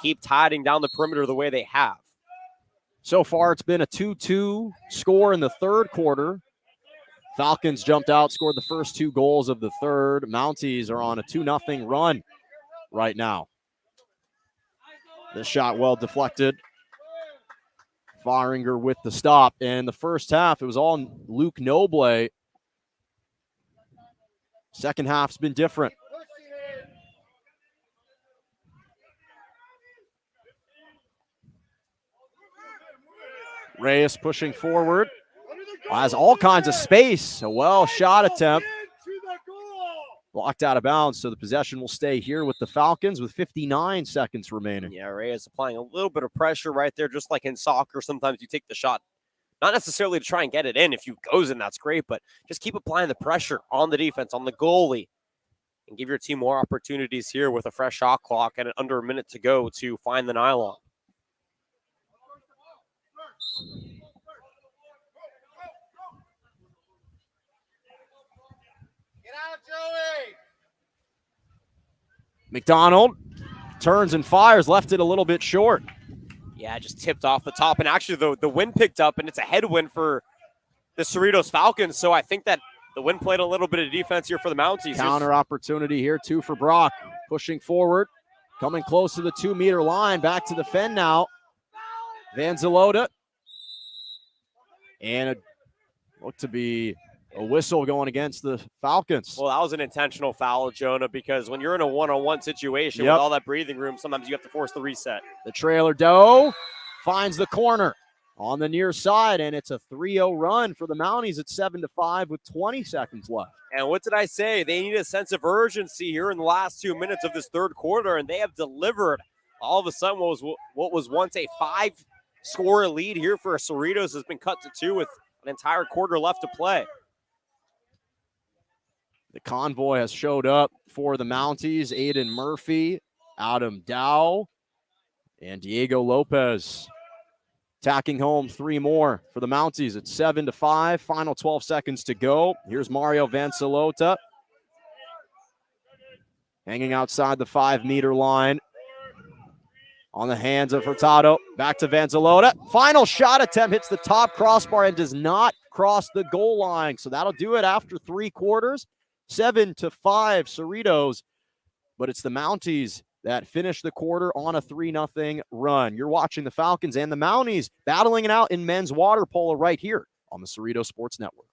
keep tiding down the perimeter the way they have. So far, it's been a 2-2 score in the third quarter. Falcons jumped out, scored the first 2 goals of the third. Mounties are on a 2-0 run right now. This shot well deflected. Faringer with the stop. And the first half, it was all Luke Noble. Second half's been different. Reyes pushing forward. Has all kinds of space. A well shot attempt. Blocked out of bounds, so the possession will stay here with the Falcons with 59 seconds remaining. Yeah, Reyes applying a little bit of pressure right there, just like in soccer. Sometimes you take the shot, not necessarily to try and get it in. If you goes in, that's great, but just keep applying the pressure on the defense, on the goalie, and give your team more opportunities here with a fresh shot clock and under a minute to go to find the nylon. Get out, Joey! McDonald turns and fires, left it a little bit short. Yeah, just tipped off the top. And actually, the wind picked up, and it's a headwind for the Cerritos Falcons. So I think that the wind played a little bit of defense here for the Mounties. Counter opportunity here, 2 for Brock. Pushing forward, coming close to the 2-meter line. Back to defend now. Van Zalota. And it looked to be a whistle going against the Falcons. Well, that was an intentional foul, Jonah, because when you're in a one-on-one situation with all that breathing room, sometimes you have to force the reset. The trailer Doe finds the corner on the near side, and it's a 3-0 run for the Mounties at 7-5 with 20 seconds left. And what did I say? They need a sense of urgency here in the last 2 minutes of this third quarter, and they have delivered. All of a sudden, what was once a 5-score lead here for Cerritos has been cut to 2 with an entire quarter left to play. The convoy has showed up for the Mounties. Aiden Murphy, Adam Dow, and Diego Lopez tacking home 3 more for the Mounties at 7-5. Final 12 seconds to go. Here's Mario Vansalota hanging outside the 5-meter line. On the hands of Hurtado. Back to Vanzalota. Final shot attempt hits the top crossbar and does not cross the goal line. So that'll do it after 3 quarters. 7-5 Cerritos. But it's the Mounties that finished the quarter on a 3-0 run. You're watching the Falcons and the Mounties battling it out in men's water polo right here on the Cerritos Sports Network.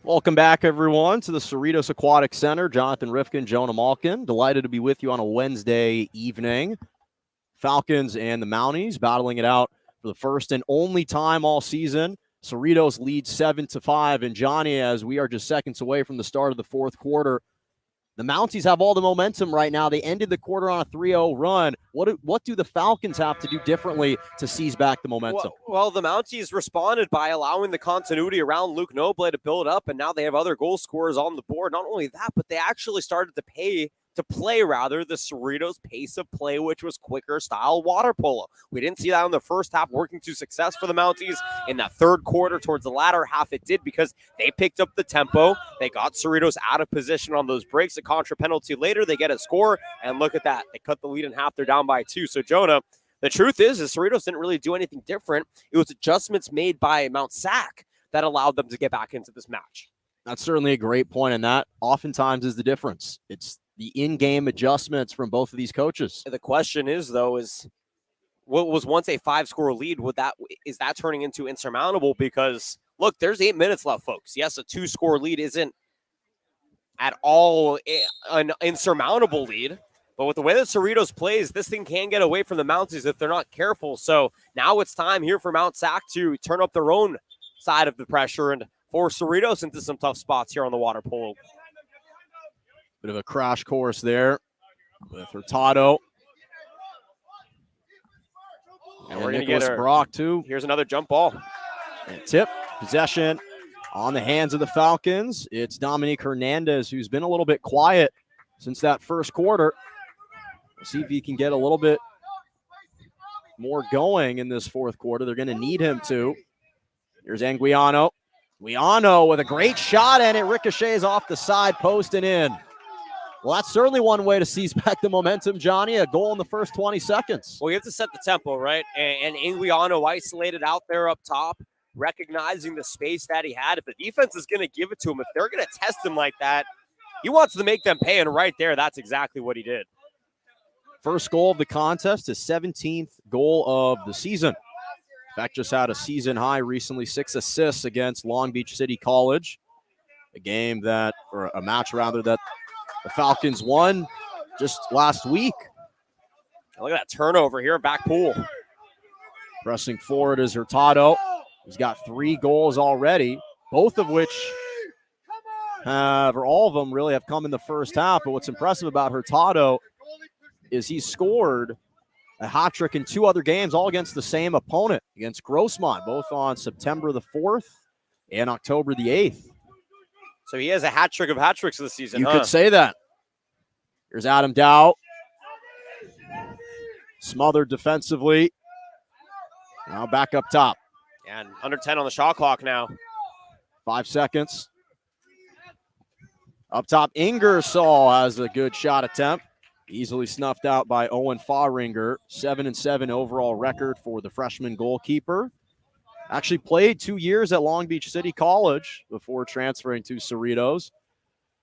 Welcome back, everyone, to the Cerritos Aquatic Center. Jonathan Rifkin, Jonah Malkin. Delighted to be with you on a Wednesday evening. Falcons and the Mounties battling it out for the first and only time all season. Cerritos leads 7-5. And Johnny, as we are just seconds away from the start of the fourth quarter, the Mounties have all the momentum right now. They ended the quarter on a 3-0 run. What do the Falcons have to do differently to seize back the momentum? Well, the Mounties responded by allowing the continuity around Luke Noble to build up, and now they have other goal scorers on the board. Not only that, but they actually started to play the Cerritos pace of play, which was quicker style water polo. We didn't see that in the first half working to success for the Mounties. In that third quarter, towards the latter half, it did because they picked up the tempo. They got Cerritos out of position on those breaks. A contra penalty later, they get a score, and look at that. They cut the lead in half. They're down by 2. So, Jonah, the truth is Cerritos didn't really do anything different. It was adjustments made by Mount Sac that allowed them to get back into this match. That's certainly a great point, and that oftentimes is the difference. It's the in-game adjustments from both of these coaches. The question is, though, is what was once a 5-score lead, is that turning into insurmountable? Because, look, there's 8 minutes left, folks. Yes, a 2-score lead isn't at all an insurmountable lead. But with the way that Cerritos plays, this thing can get away from the Mounties if they're not careful. So now it's time here for Mount Sac to turn up their own side of the pressure and force Cerritos into some tough spots here on the water polo. Bit of a crash course there with Hurtado. And we're going to get Brock, too. Here's another jump ball. And tip, possession on the hands of the Falcons. It's Dominique Hernandez, who's been a little bit quiet since that first quarter. We'll see if he can get a little bit more going in this fourth quarter. They're going to need him to. Here's Anguiano. Guiano with a great shot, and it ricochets off the side post and in. Well, that's certainly one way to seize back the momentum, Johnny. A goal in the first 20 seconds. Well, you have to set the tempo, right? And Anguiano isolated out there up top, recognizing the space that he had. If the defense is going to give it to him, if they're going to test him like that, he wants to make them pay, and right there, that's exactly what he did. First goal of the contest, his 17th goal of the season. In fact, just had a season high recently, 6 assists against Long Beach City College. A match that the Falcons won just last week. Look at that turnover here, back pool. Pressing forward is Hurtado. He's got 3 goals already, both of which all of them really have come in the first half. But what's impressive about Hurtado is he scored a hat trick in 2 other games, all against the same opponent, against Grossmont, both on September the 4th and October the 8th. So he has a hat trick of hat tricks this season. You could say that. Here's Adam Dow. Smothered defensively. Now back up top. And under 10 on the shot clock now. 5 seconds. Up top, Ingersoll has a good shot attempt. Easily snuffed out by Owen Fahringer. 7-7 overall record for the freshman goalkeeper. Actually played 2 years at Long Beach City College before transferring to Cerritos.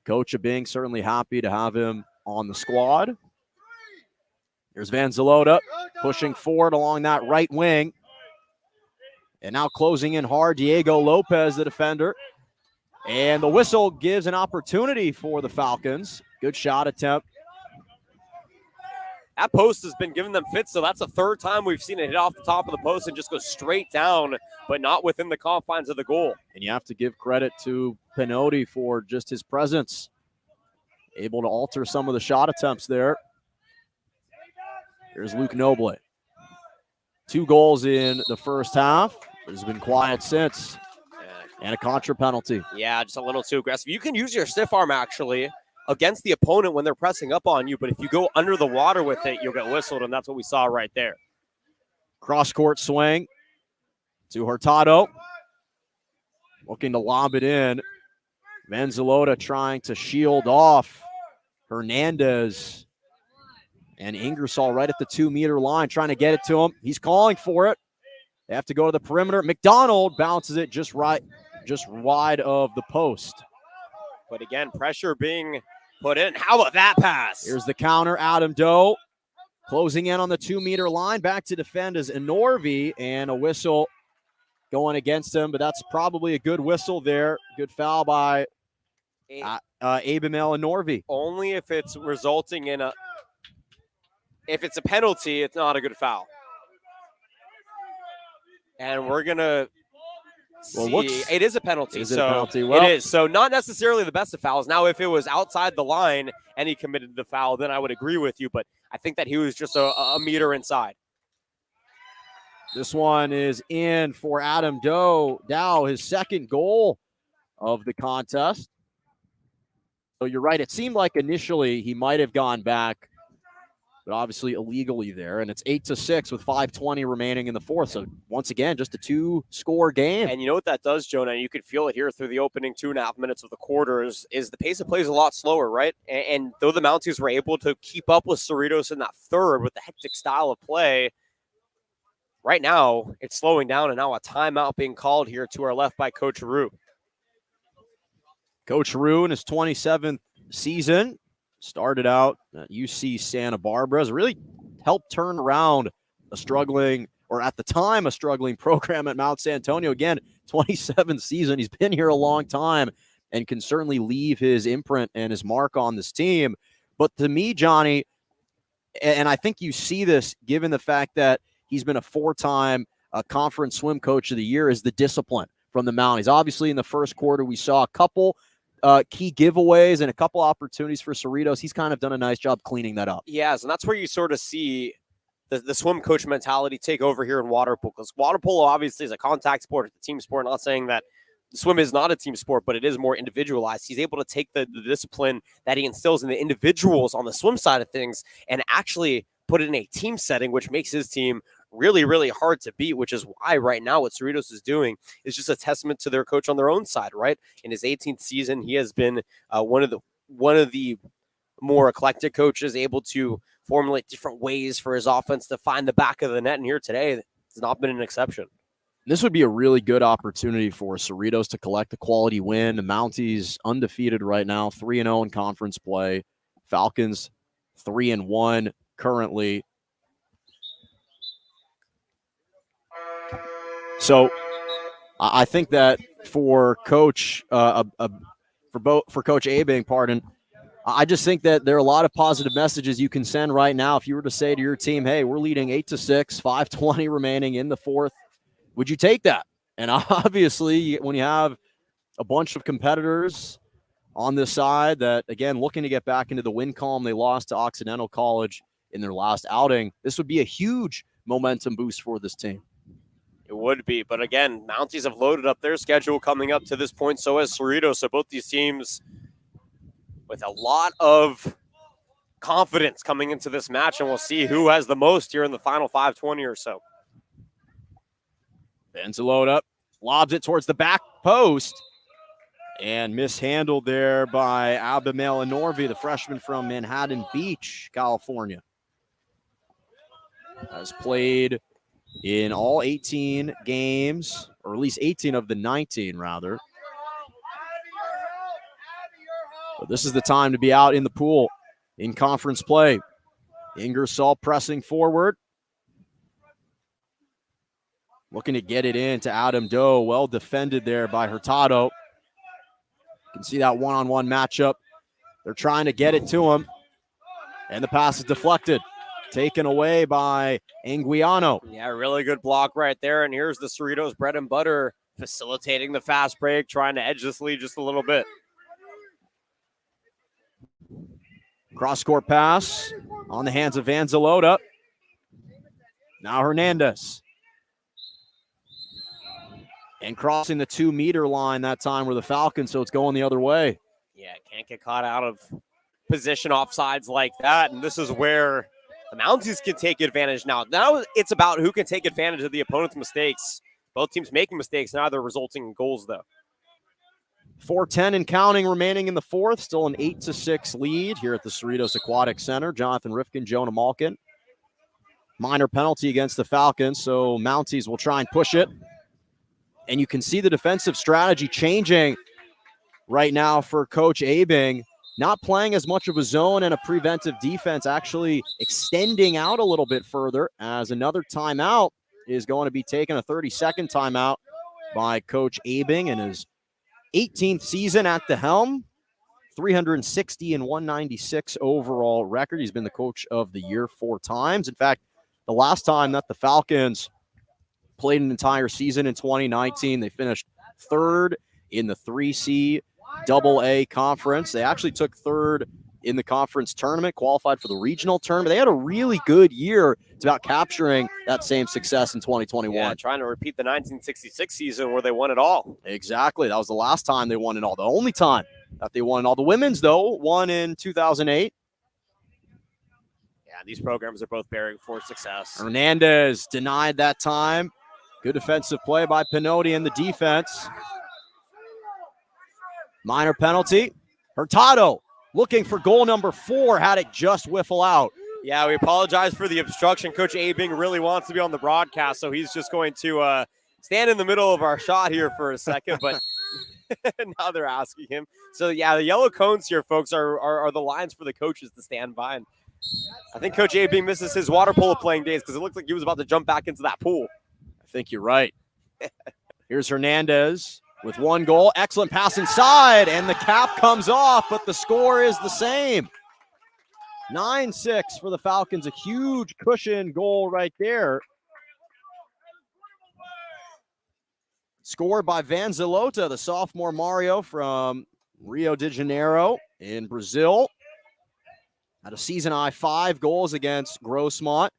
Coach Abing certainly happy to have him on the squad. Here's Van Zalota pushing forward along that right wing. And now closing in hard, Diego Lopez, the defender. And the whistle gives an opportunity for the Falcons. Good shot attempt. That post has been giving them fits, so that's the third time we've seen it hit off the top of the post and just go straight down, but not within the confines of the goal. And you have to give credit to Pinotti for just his presence. Able to alter some of the shot attempts there. Here's Luke Noble. 2 goals in the first half. But has been quiet since. And a contra penalty. Yeah, just a little too aggressive. You can use your stiff arm, actually, against the opponent when they're pressing up on you, but if you go under the water with it, you'll get whistled, and that's what we saw right there. Cross-court swing to Hurtado. Looking to lob it in. Van Zalota trying to shield off Hernandez. And Ingersoll right at the 2-meter line, trying to get it to him. He's calling for it. They have to go to the perimeter. McDonald bounces it just wide of the post. But again, pressure being put in. How about that pass? Here's the counter, Adam Doe. Closing in on the 2-meter line. Back to defend is Enorvi, and a whistle going against him, but that's probably a good whistle there. Good foul by Abimel and Norvey. Only if it's resulting in if it's a penalty, it's not a good foul. And we're going to see. It is a penalty. Is it a penalty? Well, it is. So not necessarily the best of fouls. Now, if it was outside the line and he committed the foul, then I would agree with you. But I think that he was just a meter inside. This one is in for Adam Dow, his second goal of the contest. So you're right. It seemed like initially he might have gone back, but obviously illegally there. And it's 8-6 with 5:20 remaining in the fourth. So once again, just a 2-score game. And you know what that does, Jonah? You could feel it here through the opening 2.5 minutes of the quarter is the pace of play is a lot slower, right? And though the Mounties were able to keep up with Cerritos in that third with the hectic style of play, right now it's slowing down, and now a timeout being called here to our left by Coach Rue. Coach Rue in his 27th season started out at UC Santa Barbara, has really helped turn around a struggling, or at the time, a struggling program at Mount San Antonio. Again, 27th season. He's been here a long time and can certainly leave his imprint and his mark on this team. But to me, Johnny, and I think you see this given the fact that he's been a 4-time conference swim coach of the year, is the discipline from the Mounties. Obviously, in the first quarter, we saw a couple key giveaways and a couple opportunities for Cerritos. He's kind of done a nice job cleaning that up. Yes, and that's where you sort of see the swim coach mentality take over here in water polo. Because water polo obviously is a contact sport, it's a team sport. Not saying that swim is not a team sport, but it is more individualized. He's able to take the discipline that he instills in the individuals on the swim side of things and actually put it in a team setting, which makes his team really, really hard to beat, which is why right now what Cerritos is doing is just a testament to their coach on their own side, right? In his 18th season, he has been one of the more eclectic coaches, able to formulate different ways for his offense to find the back of the net. And here today, it's not been an exception. This would be a really good opportunity for Cerritos to collect a quality win. The Mounties undefeated right now, 3-0 in conference play. Falcons 3-1 currently. So I think that for Coach for Coach Abing, I just think that there are a lot of positive messages you can send right now. If you were to say to your team, hey, we're leading 8-6, 5:20 remaining in the fourth, would you take that? And obviously, when you have a bunch of competitors on this side that, again, looking to get back into the win column, they lost to Occidental College in their last outing, this would be a huge momentum boost for this team. It would be, but again, Mounties have loaded up their schedule coming up to this point, so has Cerritos. So both these teams with a lot of confidence coming into this match, and we'll see who has the most here in the final 5:20 or so. Ben's a load up, lobs it towards the back post, and mishandled there by Abimel and Norvey, the freshman from Manhattan Beach, California. Has played in all 18 games, or at least 18 of the 19, rather. But this is the time to be out in the pool in conference play. Ingersoll pressing forward. Looking to get it in to Adam Doe. Well defended there by Hurtado. You can see that one-on-one matchup. They're trying to get it to him. And the pass is deflected. Taken away by Anguiano. Yeah, really good block right there. And here's the Cerritos bread and butter facilitating the fast break, trying to edge this lead just a little bit. Cross-court pass on the hands of Vanzalota. Now Hernandez. And crossing the 2-meter line that time were the Falcons, so it's going the other way. Yeah, can't get caught out of position offsides like that. And this is where the Mounties can take advantage now. Now it's about who can take advantage of the opponent's mistakes. Both teams making mistakes, neither resulting in goals, though. 4:10 and counting remaining in the fourth. Still an 8-6 lead here at the Cerritos Aquatic Center. Jonathan Rifkin, Jonah Malkin. Minor penalty against the Falcons, so Mounties will try and push it. And you can see the defensive strategy changing right now for Coach Abing. Not playing as much of a zone and a preventive defense, actually extending out a little bit further as another timeout is going to be taken, a 30-second timeout by Coach Abing in his 18th season at the helm. 360 and 196 overall record. He's been the coach of the year 4 times. In fact, the last time that the Falcons played an entire season in 2019, they finished 3rd in the 3C AA conference. They actually took 3rd in the conference tournament, qualified for the regional tournament. They had a really good year. It's about capturing that same success in 2021. Yeah, trying to repeat the 1966 season where they won it all. Exactly. That was the last time they won it all. The only time that they won it all. The women's, though, won in 2008. Yeah, these programs are both bearing for success. Hernandez denied that time. Good defensive play by Pinotti in the defense. Minor penalty. Hurtado looking for goal number 4, had it just whiffle out. Yeah, we apologize for the obstruction. Coach Abing really wants to be on the broadcast, so he's just going to stand in the middle of our shot here for a second, but now they're asking him. So, yeah, the yellow cones here, folks, are the lines for the coaches to stand by. And I think Coach Abing misses his water polo playing days because it looks like he was about to jump back into that pool. I think you're right. Here's Hernandez with 1 goal. Excellent pass inside, and the cap comes off, but the score is the same. 9-6 for the Falcons. A huge cushion goal right there. Scored by Vanzilota, the sophomore Mario from Rio de Janeiro in Brazil. Had a season high 5 goals against Grossmont.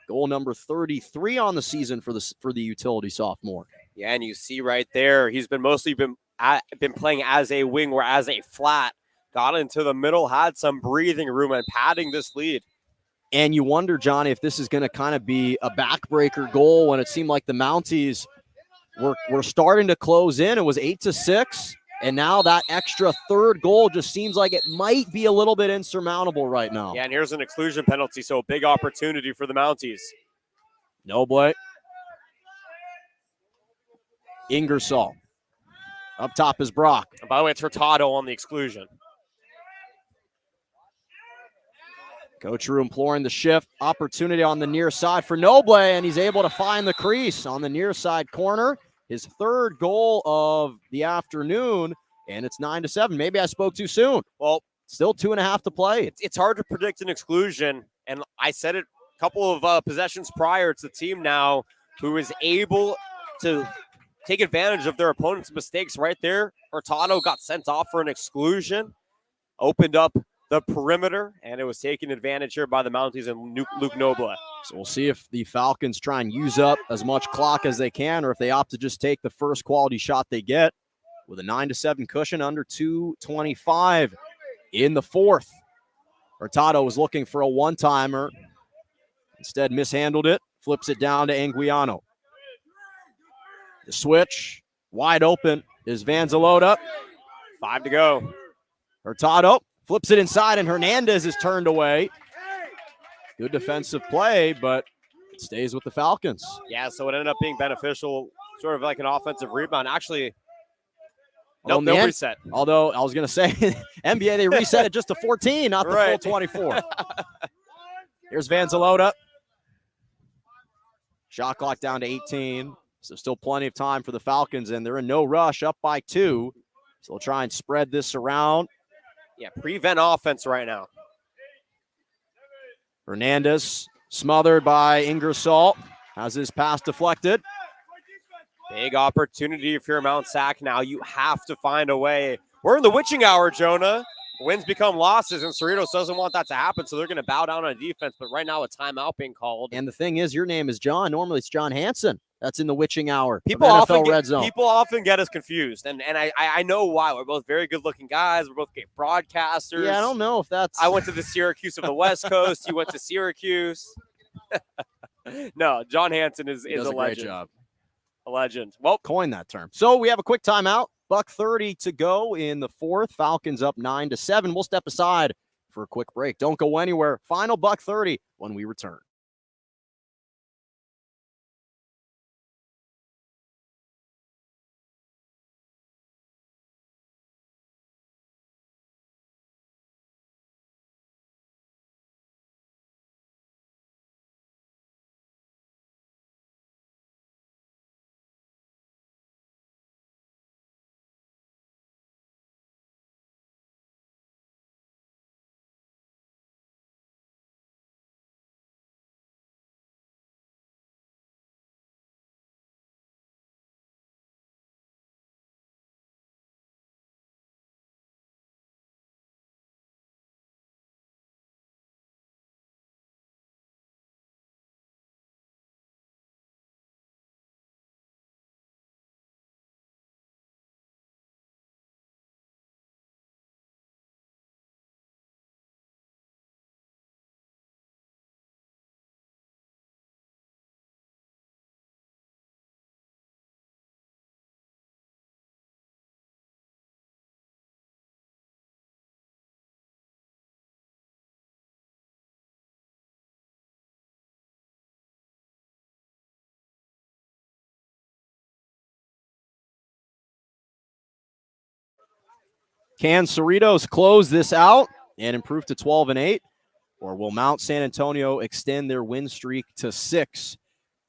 Goal number 33 on the season for the utility sophomore. Yeah, and you see right there, he's been mostly been playing as a wing or as a flat. Got into the middle, had some breathing room, and padding this lead. And you wonder, Johnny, if this is going to kind of be a backbreaker goal when it seemed like the Mounties were starting to close in. It was 8-6, and now that extra 3rd goal just seems like it might be a little bit insurmountable right now. Yeah, and here's an exclusion penalty, so a big opportunity for the Mounties. Noble. Ingersoll. Up top is Brock. And by the way, it's Hurtado on the exclusion. Coach Rue imploring the shift. Opportunity on the near side for Noble, and he's able to find the crease on the near side corner. His 3rd goal of the afternoon, and it's 9-7. Maybe I spoke too soon. Well, still 2.5 to play. It's hard to predict an exclusion, and I said it a couple of possessions prior. It's the team now who is able to take advantage of their opponent's mistakes right there. Hurtado got sent off for an exclusion, opened up the perimeter, and it was taken advantage here by the Mounties and Luke Noble. So we'll see if the Falcons try and use up as much clock as they can, or if they opt to just take the first quality shot they get with a 9-7 cushion under 2:25 in the 4th. Hurtado was looking for a one-timer. Instead mishandled it, flips it down to Anguiano. The switch, wide open, is Vanzilota. 5 to go. Hurtado flips it inside, and Hernandez is turned away. Good defensive play, but it stays with the Falcons. Yeah, so it ended up being beneficial, sort of like an offensive rebound. Actually, no reset. Although I was going to say, NBA, they reset it just to 14, not the full 24. Here's Vanzilota. Shot clock down to 18. So still plenty of time for the Falcons, and they're in no rush, up by 2. So they'll try and spread this around. Yeah, prevent offense right now. Hernandez smothered by Ingersoll. Has his pass deflected. Big opportunity if you're Mount Sac now. You have to find a way. We're in the witching hour, Jonah. Wins become losses, and Cerritos doesn't want that to happen, so they're going to bow down on defense. But right now, a timeout being called. And the thing is, your name is John. Normally, it's John Hansen. That's in the witching hour. People often get us confused, and I know why. We're both very good-looking guys. We're both great broadcasters. Yeah, I don't know if that's. I went to the Syracuse of the West Coast. You went to Syracuse. No, John Hansen is a legend. Great job. A legend. Well, coin that term. So we have a quick timeout. $1:30 to go in the 4th. Falcons up 9-7. We'll step aside for a quick break. Don't go anywhere. Final $1:30 when we return. Can Cerritos close this out and improve to 12-8? Or will Mount San Antonio extend their win streak to 6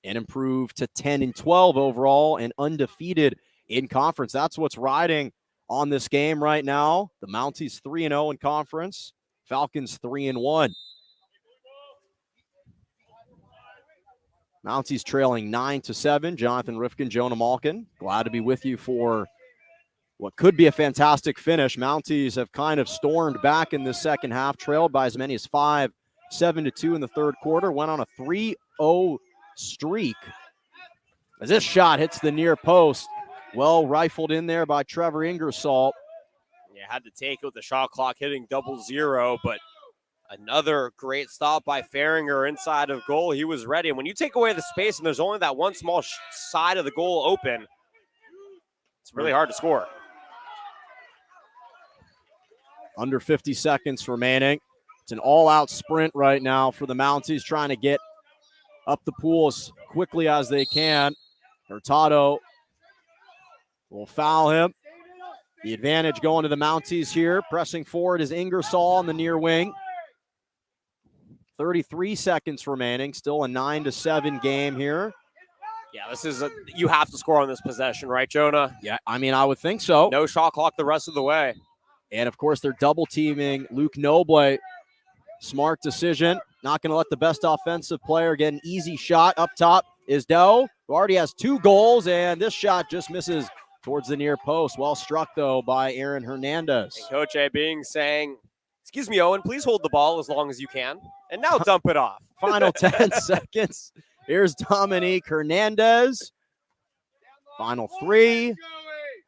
and improve to 10-12 overall and undefeated in conference? That's what's riding on this game right now. The Mounties 3-0 in conference. Falcons 3-1. Mounties trailing 9-7. Jonathan Rifkin, Jonah Malkin. Glad to be with you for what could be a fantastic finish. Mounties have kind of stormed back in the second half, trailed by as many as 5, 7-2 in the third quarter. Went on a 3-0 streak as this shot hits the near post. Well rifled in there by Trevor Ingersoll. Yeah, had to take it with the shot clock hitting 0-0, but another great stop by Fahringer inside of goal. He was ready. And when you take away the space and there's only that one small side of the goal open, it's really hard to score. Under 50 seconds remaining. It's an all-out sprint right now for the Mounties, trying to get up the pool as quickly as they can. Hurtado will foul him. The advantage going to the Mounties here. Pressing forward is Ingersoll on the near wing. 33 seconds remaining. Still a 9-7 game here. Yeah, you have to score on this possession, right, Jonah? Yeah, I mean, I would think so. No shot clock the rest of the way. And, of course, they're double-teaming Luke Noble. Smart decision. Not going to let the best offensive player get an easy shot. Up top is Doe, who already has 2 goals, and this shot just misses towards the near post. Well struck, though, by Aaron Hernandez. And Coach A being saying, excuse me, Owen, please hold the ball as long as you can. And now dump it off. Final 10 seconds. Here's Dominique Hernandez. Final 3.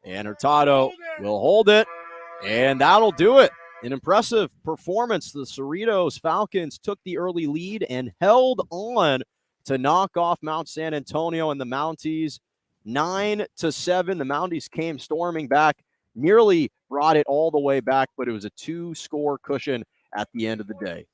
And Hurtado will hold it. And that'll do it. An impressive performance. The Cerritos Falcons took the early lead and held on to knock off Mount San Antonio and the Mounties 9-7. The Mounties came storming back, nearly brought it all the way back, but it was a 2-score cushion at the end of the day.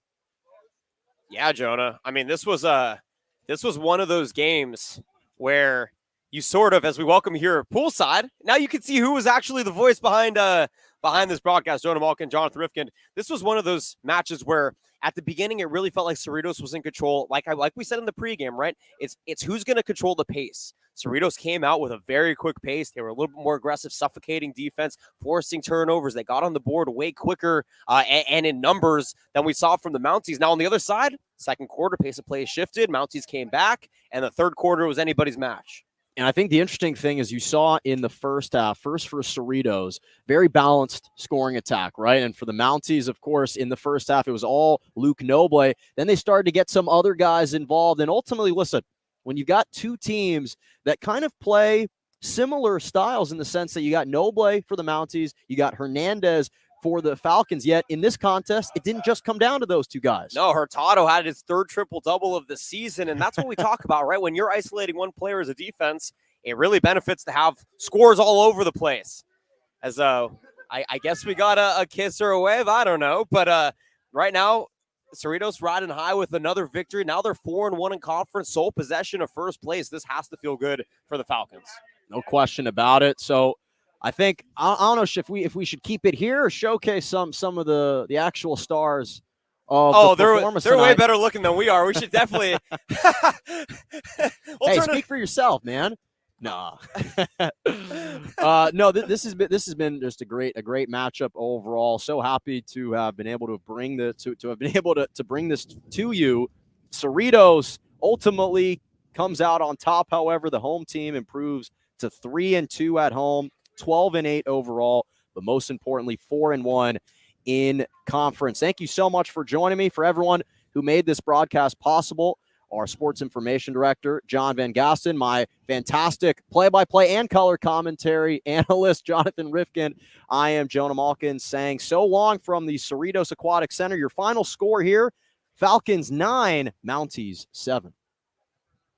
Yeah, Jonah. I mean, this was one of those games where you sort of, as we welcome here poolside, now you can see who was actually the voice behind this broadcast, Jonah Malkin, Jonathan Rifkin. This was one of those matches where at the beginning it really felt like Cerritos was in control. Like we said in the pregame, right? It's who's going to control the pace. Cerritos came out with a very quick pace. They were a little bit more aggressive, suffocating defense, forcing turnovers. They got on the board way quicker and in numbers than we saw from the Mounties. Now on the other side, second quarter, pace of play shifted. Mounties came back, and the third quarter was anybody's match. And I think the interesting thing is you saw in the first half, first for Cerritos, very balanced scoring attack, right? And for the Mounties, of course, in the first half, it was all Luke Noble. Then they started to get some other guys involved. And ultimately, listen, when you got 2 teams that kind of play similar styles in the sense that you got Noble for the Mounties, you got Hernandez for the Falcons, yet in this contest, it didn't just come down to those 2 guys. No, Hurtado had his 3rd triple-double of the season, and that's what we talk about, right? When you're isolating one player as a defense, it really benefits to have scores all over the place. As I guess we got a kiss or a wave, I don't know, but right now, Cerritos riding high with another victory. Now they're 4-1 in conference, sole possession of first place. This has to feel good for the Falcons. No question about it. So I think I don't know if we should keep it here or showcase some of the actual stars of the performance they're tonight. way better looking than we are. We should definitely. Hey, speak for yourself, man. No, no. This has been just a great matchup overall. So happy to have been able to bring to bring this to you. Cerritos ultimately comes out on top. However, the home team improves to 3-2 at home, 12-8 overall, but most importantly, 4-1 in conference. Thank you so much for joining me. For everyone who made this broadcast possible, our sports information director, John Van Gasten, my fantastic play-by-play and color commentary analyst, Jonathan Rifkin. I am Jonah Malkin saying so long from the Cerritos Aquatic Center. Your final score here, Falcons 9, Mounties 7.